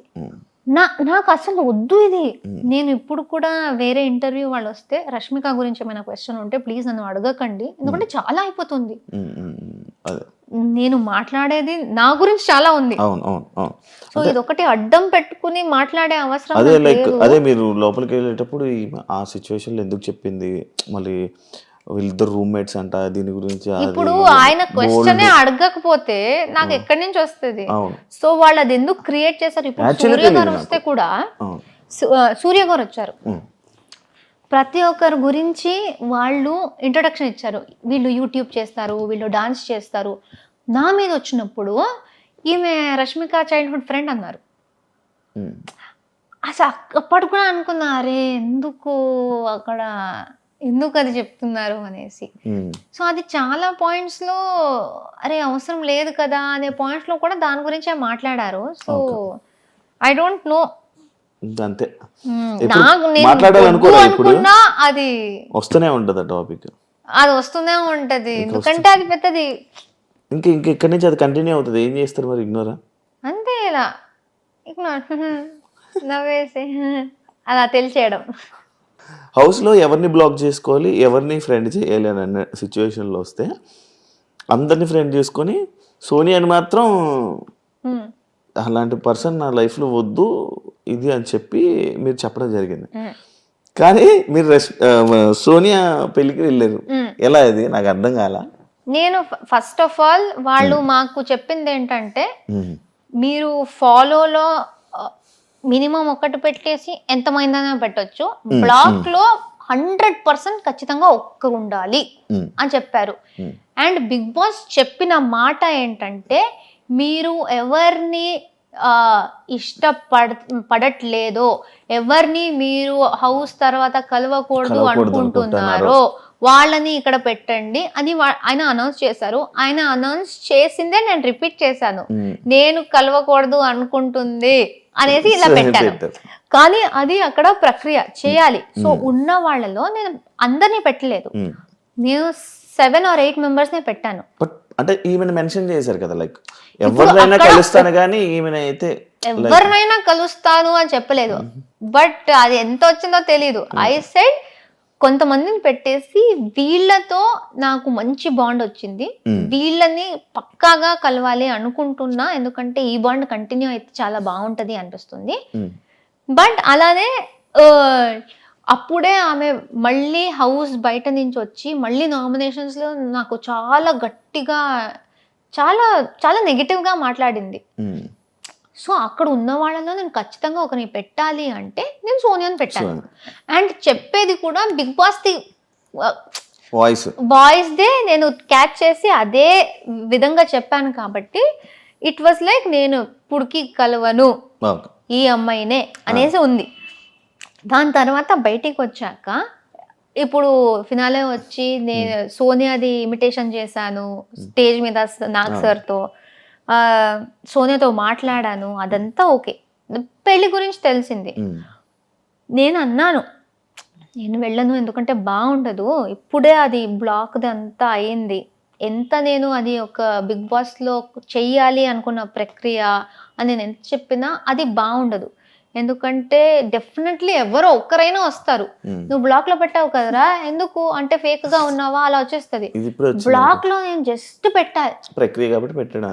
నాకు అసలు వద్దు ఇది. నేను ఇప్పుడు కూడా వేరే ఇంటర్వ్యూ వాళ్ళు వస్తే రష్మిక గురించి ఏమైనా క్వశ్చన్ ఉంటే ప్లీజ్ నన్ను అడగకండి, ఎందుకంటే చాలా అయిపోతుంది. నేను మాట్లాడేది నా గురించి చాలా ఉంది. సో ఇది ఒకటి అడ్డం పెట్టుకుని మాట్లాడే అవసరం లేదు. అదే మీరు లోపలికి వెళ్ళేటప్పుడు ఆ సిచ్యువేషన్ లో ఎందుకు చెప్పింది, మళ్ళీ వీళ్ళిద్దరు రూమ్మేట్స్ అంట, దీని గురించి ఇప్పుడు ఆయన క్వశ్చన్ అడగకపోతే నాకు ఎక్కడి నుంచి వస్తుంది? సో వాళ్ళు అది ఎందుకు క్రియేట్ చేశారు? ఇప్పుడు సూర్య గారు వస్తే కూడా, సూర్య గారు వచ్చారు, ప్రతి ఒక్కరి గురించి వాళ్ళు ఇంట్రొడక్షన్ ఇచ్చారు. వీళ్ళు యూట్యూబ్ చేస్తారు, వీళ్ళు డాన్స్ చేస్తారు. నా మీద వచ్చినప్పుడు ఈమె రష్మిక చైల్డ్హుడ్ ఫ్రెండ్ అన్నారు. అసలు అప్పటి కూడా అనుకున్నా, అరే ఎందుకు అక్కడ ఎందుకు అది చెప్తున్నారు అనేసి. సో అది చాలా పాయింట్స్ లో అరే అవసరం లేదు కదా అనే పాయింట్స్ లో కూడా దాని గురించే మాట్లాడారు. సో ఐ డోంట్ నో ఇంకా అంతే. నాకు నేను మాట్లాడాలనుకోరా ఇప్పుడు అనుకున్నా అది వస్తూనే ఉంటుంది ఆ టాపిక్, అది వస్తూనే ఉంటది. ఎందుకంటే అది పెద్దది. ఇంకా ఇక్కడి నుంచి అది కంటిన్యూ అవుతుంది. ఏం చేస్తారు మరి? ఇగ్నోరా? అంతే, ఇలా ఇగ్నోర్ నవ్వేసి అలా తెలిసేయడం. హౌస్లో ఎవరిని బ్లాక్ చేసుకోవాలి, ఎవరిని ఫ్రెండ్ చేయాలి అని అన్న సిచ్యువేషన్లో వస్తే అందరినీ ఫ్రెండ్ చేసుకొని సోనియాని మాత్రం అలాంటి పర్సన్ నా లైఫ్లో వద్దు ఇది అని చెప్పి మీరు చెప్పడం జరిగింది. కానీ మీరు సోనియా పెళ్ళికి వెళ్ళారు. ఎలా ఇది నాకు అర్థం కాల. నేను ఫస్ట్ ఆఫ్ ఆల్ వాళ్ళు మాకు చెప్పింది ఏంటంటే, మీరు ఫాలోలో మినిమం ఒకటి పెట్టేసి ఎంతమైందైనా పెట్టొచ్చు, బ్లాక్ లో 100% ఖచ్చితంగా ఒక్కరు ఉండాలి అని చెప్పారు. అండ్ బిగ్ బాస్ చెప్పిన మాట ఏంటంటే, మీరు ఎవరిని పడట్లేదో, ఎవరిని మీరు హౌస్ తర్వాత కలవకూడదు అనుకుంటున్నారో వాళ్ళని ఇక్కడ పెట్టండి అని ఆయన అనౌన్స్ చేశారు. ఆయన అనౌన్స్ చేసిందే నేను రిపీట్ చేశాను. నేను కలవకూడదు అనుకుంటుంది అనేసి ఇలా పెట్టాను. కానీ అది అక్కడ ప్రక్రియ చేయాలి. సో ఉన్న వాళ్ళలో నేను అందరినీ పెట్టలేదు. నేను 7 or 8 members నే పెట్టాను. అంటే ఈమెను మెన్షన్ చేశారు కదా, లైక్ ఎవరినైనా కలుస్తాను కానీ ఈమెను అయితే ఎవరినైనా కలుస్తాను అని చెప్పలేదు. బట్ అది ఎంత వచ్చిందో తెలీదు. ఐ సెడ్ కొంతమందిని పెట్టేసి వీళ్ళతో నాకు మంచి బాండ్ వచ్చింది, వీళ్ళని పక్కాగా కలవాలి అనుకుంటున్నా, ఎందుకంటే ఈ బాండ్ కంటిన్యూ అయితే చాలా బాగుంటది అనిపిస్తుంది. బట్ అలానే అప్పుడే ఆమె మళ్ళీ హౌస్ బయట నుంచి వచ్చి మళ్ళీ నామినేషన్స్ లో నాకు చాలా గట్టిగా చాలా చాలా నెగిటివ్ గా మాట్లాడింది. సో అక్కడ ఉన్న వాళ్ళలో నేను ఖచ్చితంగా ఒకరిని పెట్టాలి అంటే నేను సోనియాని పెట్టాను. అండ్ చెప్పేది కూడా బిగ్ బాస్ ది వాయిస్ దే నేను క్యాచ్ చేసి అదే విధంగా చెప్పాను కాబట్టి ఇట్ వాస్ లైక్ నేను ఇప్పుడుకి కలవను ఈ అమ్మాయినే అనేసి ఉంది. దాని తర్వాత బయటికి వచ్చాక ఇప్పుడు ఫినాలే వచ్చి నేను సోనియాది ఇమిటేషన్ చేశాను స్టేజ్ మీద నాగ్ సార్తో, సోనియాతో మాట్లాడాను, అదంతా ఓకే. పెళ్లి గురించి తెలిసింది. నేను అన్నాను నేను వెళ్ళను, ఎందుకంటే బాగుండదు, ఇప్పుడే అది బ్లాక్ది అంతా అయింది, ఎంత నేను అది ఒక బిగ్ బాస్లో చెయ్యాలి అనుకున్న ప్రక్రియ అని నేను ఎంత చెప్పినా అది బాగుండదు. ఎందుకంటే డెఫినెట్లీ ఎవరో ఒక్కరైనా వస్తారు. నువ్వు బ్లాక్ లో పెట్టావు కదరా, ఎందుకు అంటే ఫేక్ గా ఉన్నావా అలా వచ్చేస్తుంది. బ్లాక్ లో నేను జస్ట్ పెట్టాలి ప్రక్రియ కాబట్టి పెట్టాను.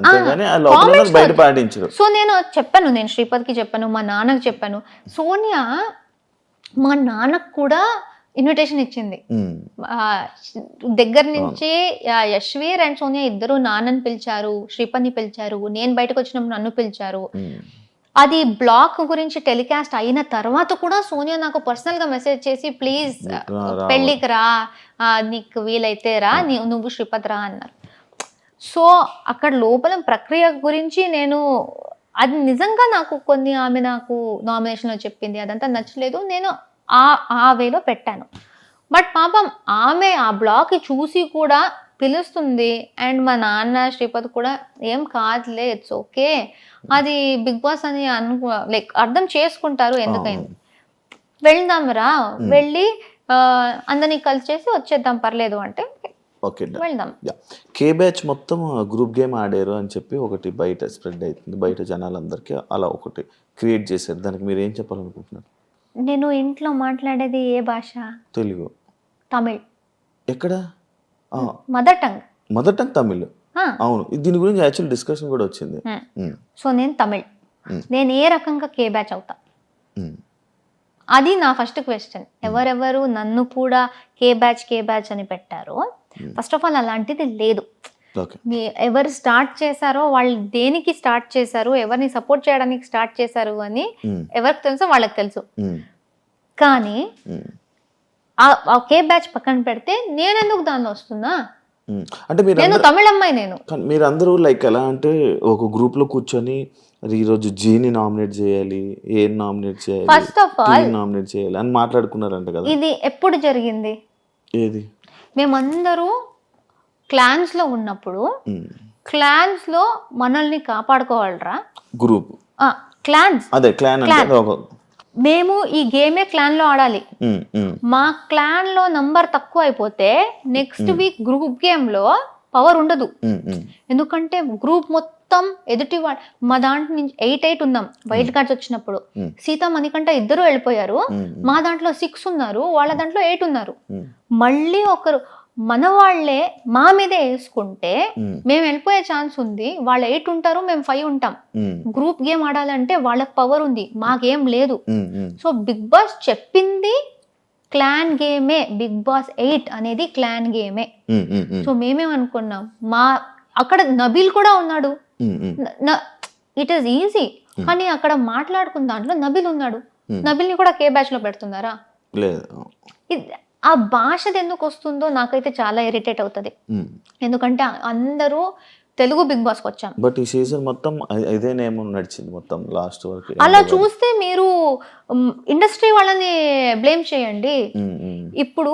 సో నేను చెప్పాను, నేను శ్రీపద్కి చెప్పాను, మా నాన్నకు చెప్పాను. సోనియా మా నాన్నకు కూడా ఇన్విటేషన్ ఇచ్చింది. దగ్గర నుంచి యశ్వీర్ అండ్ సోనియా ఇద్దరు నాన్నని పిలిచారు, శ్రీపద్ని పిలిచారు, నేను బయటకు వచ్చినప్పుడు నన్ను పిలిచారు. అది బ్లాక్ గురించి టెలికాస్ట్ అయిన తర్వాత కూడా సోనియా నాకు పర్సనల్ గా మెసేజ్ చేసి ప్లీజ్ పెళ్ళికి రా, నీకు వీలైతే రా, నువ్వు శ్రీపద్ రా అన్నారు. సో అక్కడ లోపల ప్రక్రియ గురించి నేను అది నిజంగా నాకు కొన్ని ఆమె నాకు నామినేషన్లో చెప్పింది అదంతా నచ్చలేదు, నేను ఆ వేలో పెట్టాను. బట్ పాపం ఆమె ఆ బ్లాక్ చూసి కూడా పిలుస్తుంది. అండ్ మా నాన్న శ్రీపద్ కూడా ఏం కాదులే, ఇట్స్ ఓకే, అది బిగ్ బాస్ అని లైక్ అర్థం చేసుకుంటారు, ఎందుకైంది వెళ్దాం రా, వెళ్ళి అందరినీ కలిసేసి వచ్చేద్దాం పర్లేదు అంటే వెళ్దాం. కే బ్యాచ్ మొత్తం గ్రూప్ గేమ్ ఆడారు అని చెప్పి ఒకటి బయట స్ప్రెడ్ అవుతుంది, బయట జనాలందరికీ అలా ఒకటి క్రియేట్ చేశారు. దానికి మీరు ఏం చెప్పాలనుకుంటున్నారు? నేను ఇంట్లో మాట్లాడేది ఏ భాష? తెలుగు, తమిళ్. ఎక్కడ? Mother tongue. Mother tongue Tamil. అవును, దీని గురించి యాక్చువల్ డిస్కషన్ కూడా వచ్చింది. సో నేను తమిళ్, నేను ఏ రకంగా కే బ్యాచ్ అవుతా? అది నా ఫస్ట్ క్వశ్చన్. ఎవరెవరు నన్ను కూడా కే బ్యాచ్ అని పెట్టారో, ఫస్ట్ ఆఫ్ ఆల్ అలాంటిది లేదు. ఎవరు స్టార్ట్ చేశారో వాళ్ళు దేనికి స్టార్ట్ చేశారు, ఎవరిని సపోర్ట్ చేయడానికి స్టార్ట్ చేశారు అని ఎవరికి తెలుసో వాళ్ళకి తెలుసు. కానీ ఆ కే బ్యాచ్ పక్కన పెడితే నేను ఎందుకు దానిలో వస్తున్నా? అంటే నేను తమిళ అమ్మాయి. నేను మీరు అందరూ లైక్ ఎలా అంటే ఒక గ్రూప్ లో కూర్చొని ఈరోజు జీని నామినేట్ చేయాలి, ఏ నామినేట్ చేయాలి, ఫస్ట్ ఆఫ్ ఆల్ నామినేట్ చేయాలి అని మాట్లాడుకున్నారంట కదా. ఇది ఎప్పుడు జరిగింది? ఏది? మేమందరూ క్లాన్స్ లో ఉన్నప్పుడు, క్లాన్స్ లో మనల్ని కాపాడుకోవాలరా గ్రూప్, క్లాన్స్, అదే క్లాన్ అంటే మేము ఈ గేమే క్లాన్లో ఆడాలి. మా క్లాన్లో నంబర్ తక్కువ అయిపోతే నెక్స్ట్ వీక్ గ్రూప్ గేమ్లో పవర్ ఉండదు. ఎందుకంటే గ్రూప్ మొత్తం ఎదుటి మా దాంట్లో నుంచి 8 ఉన్నాం వైల్డ్ కార్డ్స్ వచ్చినప్పుడు. సీత మణికంఠ ఇద్దరు వెళ్ళిపోయారు. మా దాంట్లో 6 ఉన్నారు, వాళ్ళ దాంట్లో 8 ఉన్నారు. మళ్ళీ ఒకరు మన వాళ్ళే మా మీదే వేసుకుంటే మేము వెళ్ళిపోయే ఛాన్స్ ఉంది. వాళ్ళు 8 ఉంటారు, మేము 5 ఉంటాం. గ్రూప్ గేమ్ ఆడాలంటే వాళ్ళకి పవర్ ఉంది, మాకేం లేదు. సో బిగ్ బాస్ చెప్పింది క్లాన్ గేమే. బిగ్ బాస్ 8 అనేది క్లాన్ గేమే. సో మేమేమనుకున్నాం, అక్కడ నబీల్ కూడా ఉన్నాడు. It is easy. కానీ అక్కడ మాట్లాడుకున్న దాంట్లో నబీల్ ఉన్నాడు. నబీల్ని కూడా కే బ్యాచ్ లో పెడుతున్నారా? ఆ భాషది ఎందుకు వస్తుందో నాకైతే చాలా ఇరిటేట్ అవుతుంది. ఎందుకంటే అందరూ తెలుగు బిగ్ బాస్కి వచ్చాం. బట్ ఈ సీజన్ మొత్తం ఇదే నేమ్ నడిచింది మొత్తం లాస్ట్ వరకు. అలా చూస్తే మీరు ఇండస్ట్రీ వాళ్ళని బ్లేమ్ చేయండి. ఇప్పుడు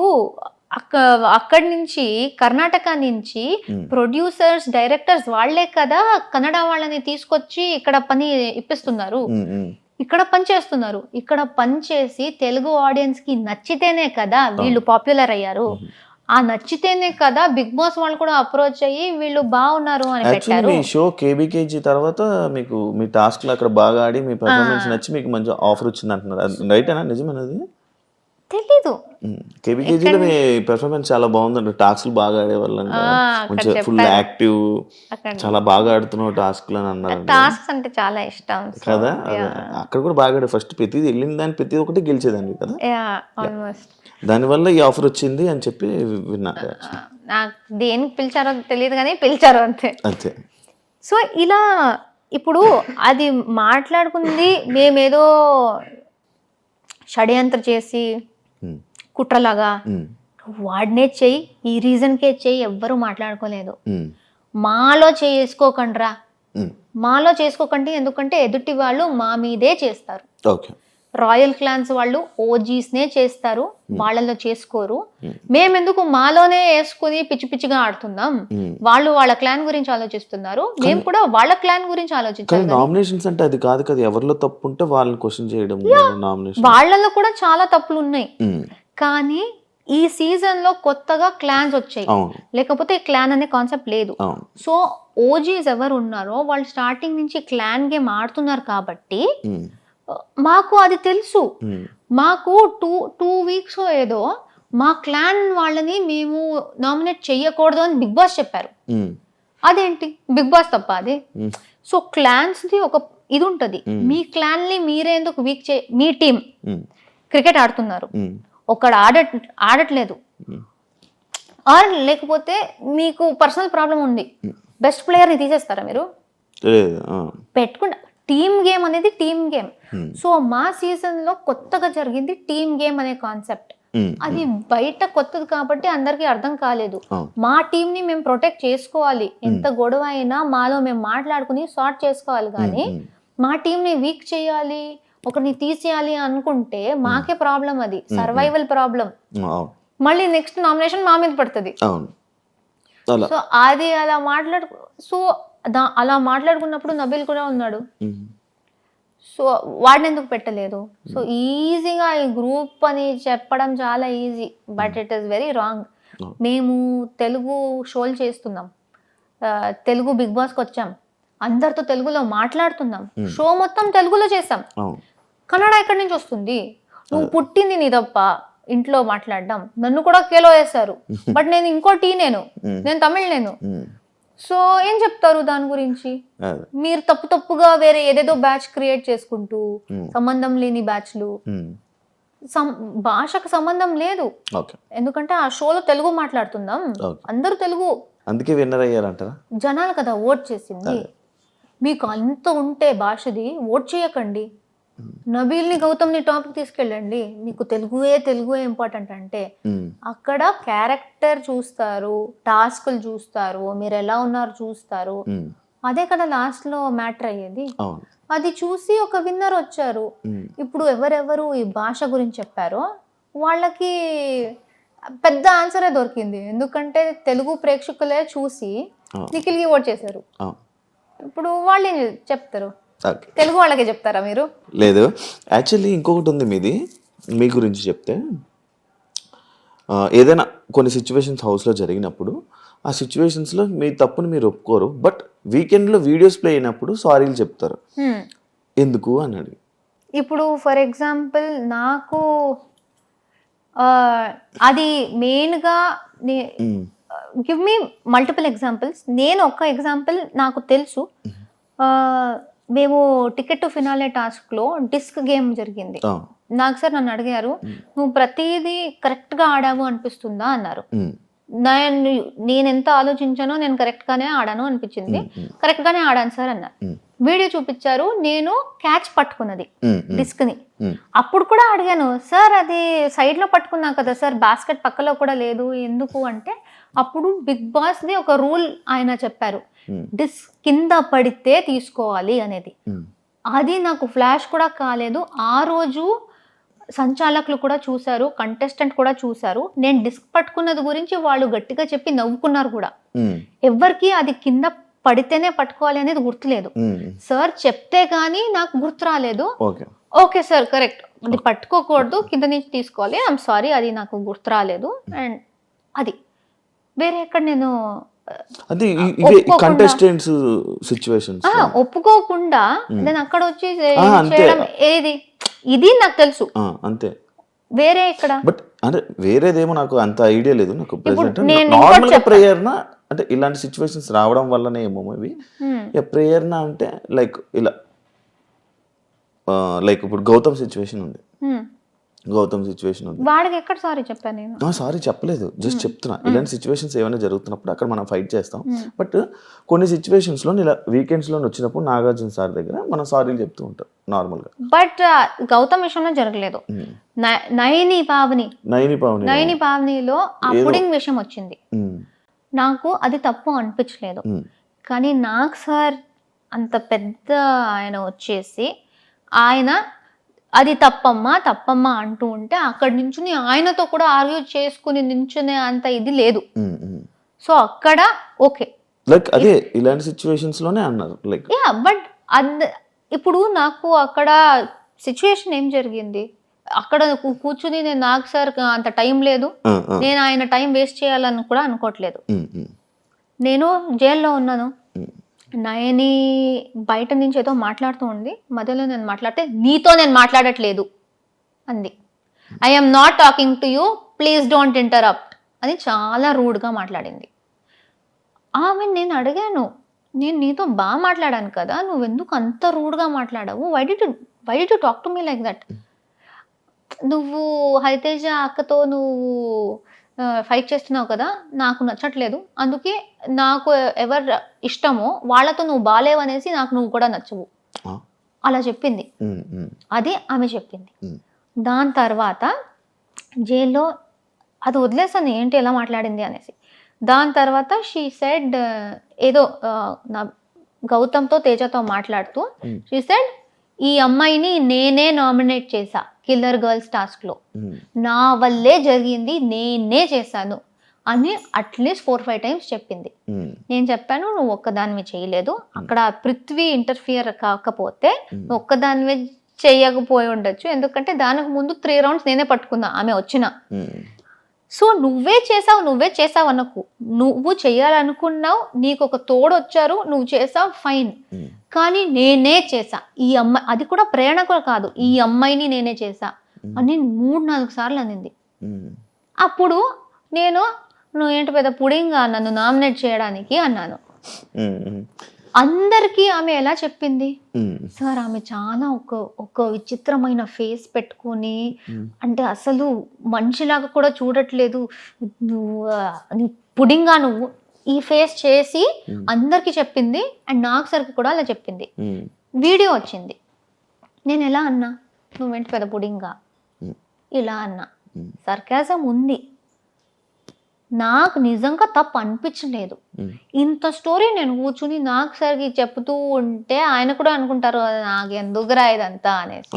అక్కడి నుంచి కర్ణాటక నుంచి ప్రొడ్యూసర్స్, డైరెక్టర్స్ వాళ్లే కదా కన్నడ వాళ్ళని తీసుకొచ్చి ఇక్కడ పని ఇప్పిస్తున్నారు, ఇక్కడ పని చేస్తున్నారు. ఇక్కడ పని చేసి తెలుగు ఆడియన్స్ కి నచ్చితేనే కదా వీళ్ళు పాపులర్ అయ్యారు. ఆ నచ్చితేనే కదా బిగ్ బాస్ వాళ్ళు కూడా అప్రోచ్ అయ్యి వీళ్ళు బాగున్నారు అని పెట్టారు. మీ షో కేబీకేజీ తర్వాత మీకు మీ టాస్క్ లో అక్కడ బాగా ఆడి మీ పర్ఫార్మెన్స్ నచ్చి మీకు మంచి ఆఫర్ వచ్చింది అంటున్నారు. రైటేనా? నిజమేనది? తెలీదు. కేబీకేజీలో మీ పెర్ఫార్మెన్స్ చాలా బాగుందండి. టాస్క్లు బాగా ఆడేవాళ్ళంట, మంచిగా ఫుల్ యాక్టివ్, చాలా బాగా ఆడుతున్నావు టాస్క్లు అని అన్నారు. టాస్క్స్ అంటే చాలా ఇష్టం కదా. అక్కడ కూడా బాగా ఆడే, ఫస్ట్ ప్రతిది వెళ్ళిన దాన్ని ప్రతి ఒక్కటి గెలిచేదాన్ని కదా. దానివల్ల ఈ ఆఫర్ వచ్చింది అని చెప్పి విన్నా. నాకు దేనికి పిలిచారో తెలియదు కానీ పిలిచారు అంతే అంతే. సో ఇలా ఇప్పుడు అది మాట్లాడుకుంది మేమేదో షడ్యంత్ర చేసి కుట్రలాగా వాడినే చెయ్యి, ఈ రీజన్కే చెయ్యి, ఎవ్వరూ మాట్లాడుకోలేదు. మాలో చేసుకోకండ్రా, మాలో చేసుకోకండి. ఎందుకంటే ఎదుటి వాళ్ళు మా మీదే చేస్తారు. రాయల్ క్లాన్స్ వాళ్ళు ఓజీస్నే చేస్తారు, వాళ్ళలో చేసుకోరు. మేమెందుకు మాలోనే వేసుకుని పిచ్చి పిచ్చిగా ఆడుతున్నాం? వాళ్ళు వాళ్ళ క్లాన్ గురించి ఆలోచిస్తున్నారు, మేము కూడా వాళ్ళ క్లాన్ గురించి ఆలోచించాలి. నామినేషన్స్ అంటే అది కాదు కదా, ఎవరిలో తప్పు ఉంటే వాళ్ళని క్వశ్చన్ చేయడం. వాళ్ళలో కూడా చాలా తప్పులు ఉన్నాయి. కానీ ఈ సీజన్ లో కొత్తగా క్లాన్స్ వచ్చాయి, లేకపోతే క్లాన్ అనే కాన్సెప్ట్ లేదు. సో ఓజీస్ ఎవరు ఉన్నారో వాళ్ళు స్టార్టింగ్ నుంచి క్లాన్ గేమ్ ఆడుతున్నారు కాబట్టి మాకు అది తెలుసు. మాకు టూ వీక్స్ ఏదో మా క్లాన్ వాళ్ళని మేము నామినేట్ చెయ్యకూడదు అని బిగ్ బాస్ చెప్పారు. అదేంటి బిగ్ బాస్ తప్ప అది? సో క్లాన్స్ ది ఒక ఇది ఉంటది. మీ క్లాన్ ని మీరే ఎందుకు వీక్ మీ టీం క్రికెట్ ఆడుతున్నారు, ఒకడు ఆడట్లేదు, ఆర్ లేకపోతే మీకు పర్సనల్ ప్రాబ్లం ఉంది, బెస్ట్ ప్లేయర్ ని తీసేస్తారా మీరు? పెట్టుకుంటా. టీమ్ గేమ్ అనేది టీమ్ గేమ్. సో మా సీజన్ లో కొత్తగా జరిగింది టీమ్ గేమ్ అనే కాన్సెప్ట్. అది బయట కొత్తది కాబట్టి అందరికి అర్థం కాలేదు. మా టీం ని మేము ప్రొటెక్ట్ చేసుకోవాలి, ఎంత గొడవ అయినా మాలో మేము మాట్లాడుకుని సార్ట్ చేసుకోవాలి. కానీ మా టీం ని వీక్ చేయాలి, ఒకరిని తీసేయాలి అనుకుంటే మాకే ప్రాబ్లం, అది సర్వైవల్ ప్రాబ్లం. మళ్ళీ నెక్స్ట్ నామినేషన్ మా మీద పడుతుంది. సో అది అలా మాట్లాడుకున్నప్పుడు నబీల్ కూడా ఉన్నాడు. సో వాడిని ఎందుకు పెట్టలేదు? సో ఈజీగా ఈ గ్రూప్ అని చెప్పడం చాలా easy, but it is very wrong. మేము తెలుగు షోలు చేస్తున్నాం, తెలుగు బిగ్ బాస్కి వచ్చాం, అందరితో తెలుగులో మాట్లాడుతున్నాం, షో మొత్తం తెలుగులో చేస్తాం. కన్నడ ఎక్కడి నుంచి వస్తుంది? నువ్వు పుట్టింది నీ తప్ప ఇంట్లో మాట్లాడడం. నన్ను కూడా కేలో వేశారు, బట్ నేను ఇంకో నేను తమిళ్ నేను. సో ఏం చెప్తారు దాని గురించి? మీరు తప్పుగా వేరే ఏదేదో బ్యాచ్ క్రియేట్ చేసుకుంటూ, సంబంధం లేని బ్యాచ్లు, భాషకు సంబంధం లేదు. ఎందుకంటే ఆ షోలో తెలుగు మాట్లాడుతున్నాం, అందరూ తెలుగు, అందుకే విన్నర్ అయ్యారంటారా? జనాలు కదా ఓట్ చేసింది. మీకు అంత ఉంటే భాషది ఓట్ చేయకండి. నబీల్ని, గౌతమ్ని టాపిక్ తీసుకెళ్ళండి. మీకు తెలుగు ఇంపార్టెంట్ అంటే అక్కడ క్యారెక్టర్ చూస్తారు, టాస్క్లు చూస్తారు, మీరు ఎలా ఉన్నారు చూస్తారు. అదే కదా లాస్ట్ లో మ్యాటర్ అయ్యేది. అది చూసి ఒక విన్నర్ వచ్చారు. ఇప్పుడు ఎవరెవరు ఈ భాష గురించి చెప్పారో వాళ్ళకి పెద్ద ఆన్సరే దొరికింది. ఎందుకంటే తెలుగు ప్రేక్షకులే చూసి నిఖిల్కి ఓట్ చేశారు. ఇప్పుడు వాళ్ళు ఏం చెప్తారు? ఓకే. తెలుగు వాళ్ళకే చెప్తారా మీరు? లేదు, యాక్చువల్లీ ఇంకొకటి ఉంది మీది, మీ గురించి చెప్తే ఏదైనా కొన్ని సిచ్యువేషన్స్ హౌస్లో జరిగినప్పుడు ఆ సిచ్యువేషన్స్లో మీ తప్పుని మీరు ఒప్పుకోరు, బట్ వీకెండ్లో వీడియోస్ ప్లే అయినప్పుడు సారీలు చెప్తారు. ఎందుకు అని అడిగి. ఇప్పుడు ఫర్ ఎగ్జాంపుల్ నాకు అది మెయిన్గా గివ్ మీ మల్టిపుల్ ఎగ్జాంపుల్స్. నేను ఒక ఎగ్జాంపుల్ నాకు తెలుసు. మేము టికెట్ టు ఫినాలే టాస్క్లో డిస్క్ గేమ్ జరిగింది. నాకు సార్ నన్ను అడిగారు, నువ్వు ప్రతిదీ కరెక్ట్గా ఆడావు అనిపిస్తుందా అన్నారు. నేను ఎంత ఆలోచించానో నేను కరెక్ట్గానే ఆడాను అనిపించింది. కరెక్ట్గానే ఆడాను సార్ అన్నారు. వీడియో చూపించారు, నేను క్యాచ్ పట్టుకున్నది డిస్క్ని. అప్పుడు కూడా అడిగాను, సార్ అది సైడ్లో పట్టుకున్నా కదా సార్, బాస్కెట్ పక్కలో కూడా లేదు ఎందుకు అంటే, అప్పుడు బిగ్ బాస్ది ఒక రూల్ ఆయన చెప్పారు, డిస్క్ కింద పడితే తీసుకోవాలి అనేది. అది నాకు ఫ్లాష్ కూడా కాలేదు. ఆ రోజు సంచాలకులు కూడా చూశారు, కంటెస్టెంట్ కూడా చూశారు. నేను డిస్క్ పట్టుకున్నది గురించి వాళ్ళు గట్టిగా చెప్పి నవ్వుకున్నారు కూడా. ఎవరికి అది కింద పడితేనే పట్టుకోవాలి అనేది గుర్తులేదు. సార్ చెప్తే గానీ నాకు గుర్తు రాలేదు. ఓకే సార్ కరెక్ట్, అది పట్టుకోకూడదు, కింద నుంచి తీసుకోవాలి, ఐఎమ్ సారీ, అది నాకు గుర్తు రాలేదు. అండ్ అది వేరే ఎక్కడ నేను ఒప్పుకోకుండా నేను అక్కడ వచ్చి చేయడం ఏది, ఇది నాకు తెలుసు అంతే. వేరే ఎక్కడ బట్ అంటే వేరేదేమో నాకు అంత ఐడియా లేదు. నాకు నార్మల్ గా ప్రేయర్నా అంటే ఇలాంటి సిచ్యువేషన్స్ రావడం వల్లనే ఏమో ఇవి. ప్రేయర్నా అంటే లైక్ ఇలా లైక్ ఇప్పుడు గౌతమ్ సిచ్యువేషన్ ఉంది, వాడికి ఎక్కడ సారీ చెప్పాను నేను? సారీ చెప్పలేదు, జస్ట్ చెప్తున్నా. ఇలాంటి సిచ్యువేషన్స్ ఏమైనా జరుగుతున్నప్పుడు అక్కడ మనం ఫైట్ చేస్తాం. బట్ కొన్ని సిచ్యువేషన్స్ లో ఇలా వీకెండ్స్ లో వచ్చినప్పుడు నాగార్జున సార్ దగ్గర మనం సారీలు చెప్తూ ఉంటాం నార్మల్ గా. బట్ గౌతమ్ విషయంలో జరగలేదు. నయని పావనిలో ఆ పుడింగ్ విషయం వచ్చింది. నాకు అది తప్పు అనిపించలేదు, కానీ నాకు సార్ అంత పెద్ద ఆయన వచ్చేసి ఆయన అది తప్పమ్మా అంటూ ఉంటే అక్కడి నుంచి ఆయనతో కూడా ఆర్గ్యూ చేసుకుని నించునే అంత ఇది లేదు. సో అక్కడ ఓకే, లైక్ అదే ఇలాంటి సిచ్యువేషన్స్ లోనే అన్నారు లైక్ యా. బట్ ఇప్పుడు నాకు అక్కడ సిచ్యువేషన్ ఏం జరిగింది, అక్కడ కూర్చుని నేను నాకు సార్ అంత టైం లేదు, నేను ఆయన టైం వేస్ట్ చేయాలని కూడా అనుకోవట్లేదు. నేను జైల్లో ఉన్నాను, నయని బయట నుంచి ఏదో మాట్లాడుతూ ఉంది, మధ్యలో నేను మాట్లాడితే నీతో నేను మాట్లాడట్లేదు అంది. I'm not talking to you, please don't interrupt అని చాలా రూడ్గా మాట్లాడింది. ఆమె నేను అడిగాను, నేను నీతో బాగా మాట్లాడాను కదా, నువ్వెందుకు అంత రూడ్గా మాట్లాడావు, why do you talk to me like that, నువ్వు హరితేజ అక్కతో నువ్వు ఫైట్ చేస్తున్నావు కదా, నాకు నచ్చట్లేదు, అందుకే నాకు ఎవరు ఇష్టమో వాళ్ళతో నువ్వు బాలేవనేసి నాకు నువ్వు కూడా నచ్చవు అలా చెప్పింది. అది ఆమె చెప్పింది. దాని తర్వాత జైల్లో అది వదిలేసాను ఏంటి ఎలా మాట్లాడింది అనేసి. దాని తర్వాత షీ సెడ్ ఏదో నా గౌతమ్తో తేజతో మాట్లాడుతూ షీ సెడ్, ఈ అమ్మాయిని నేనే నామినేట్ చేశా కిల్లర్ గర్ల్స్ టాస్క్లో, నా వల్లే జరిగింది, నేనే చేశాను అని అట్లీస్ట్ 4-5 times చెప్పింది. నేను చెప్పాను, నువ్వు ఒక్కదానివి చేయలేదు, అక్కడ పృథ్వీ ఇంటర్ఫియర్ కాకపోతే నువ్వు ఒక్కదానివే చేయకపోయి ఉండొచ్చు, ఎందుకంటే దానికి ముందు 3 rounds నేనే పట్టుకున్నా ఆమె వచ్చిన. సో నువ్వే చేసావు అనకు, నువ్వు చేయాలనుకున్నావు, నీకు ఒక తోడు వచ్చారు, నువ్వు చేసావు ఫైన్, కానీ నేనే చేసా ఈ అమ్మాయి, అది కూడా ప్రేరణ కూడా కాదు, ఈ అమ్మాయిని నేనే చేసా అని 3-4 సార్లు అనింది. అప్పుడు నేను నువ్వు ఏంటి పెద్ద పుడింగా నన్ను నామినేట్ చేయడానికి అన్నాను. అందరికీ ఆమె ఎలా చెప్పింది సార్, ఆమె చాలా ఒక విచిత్రమైన ఫేస్ పెట్టుకొని, అంటే అసలు మనిషిలాగా కూడా చూడట్లేదు, నువ్వు పుడింగా నువ్వు ఈ ఫేస్ చేసి అందరికి చెప్పింది. అండ్ నాకు సరికి కూడా అలా చెప్పింది. వీడియో వచ్చింది, నేను ఎలా అన్నా, నువ్వేంటి పెద్ద పుడింగా ఇలా అన్నా, సర్కాజం ఉంది, నాకు నిజంగా తప్పు అనిపించలేదు. ఇంత స్టోరీ నేను కూర్చుని నాకు సరికి చెప్తూ ఉంటే ఆయన కూడా అనుకుంటారు నాకు ఎందుకురా ఇదంతా అనేసి.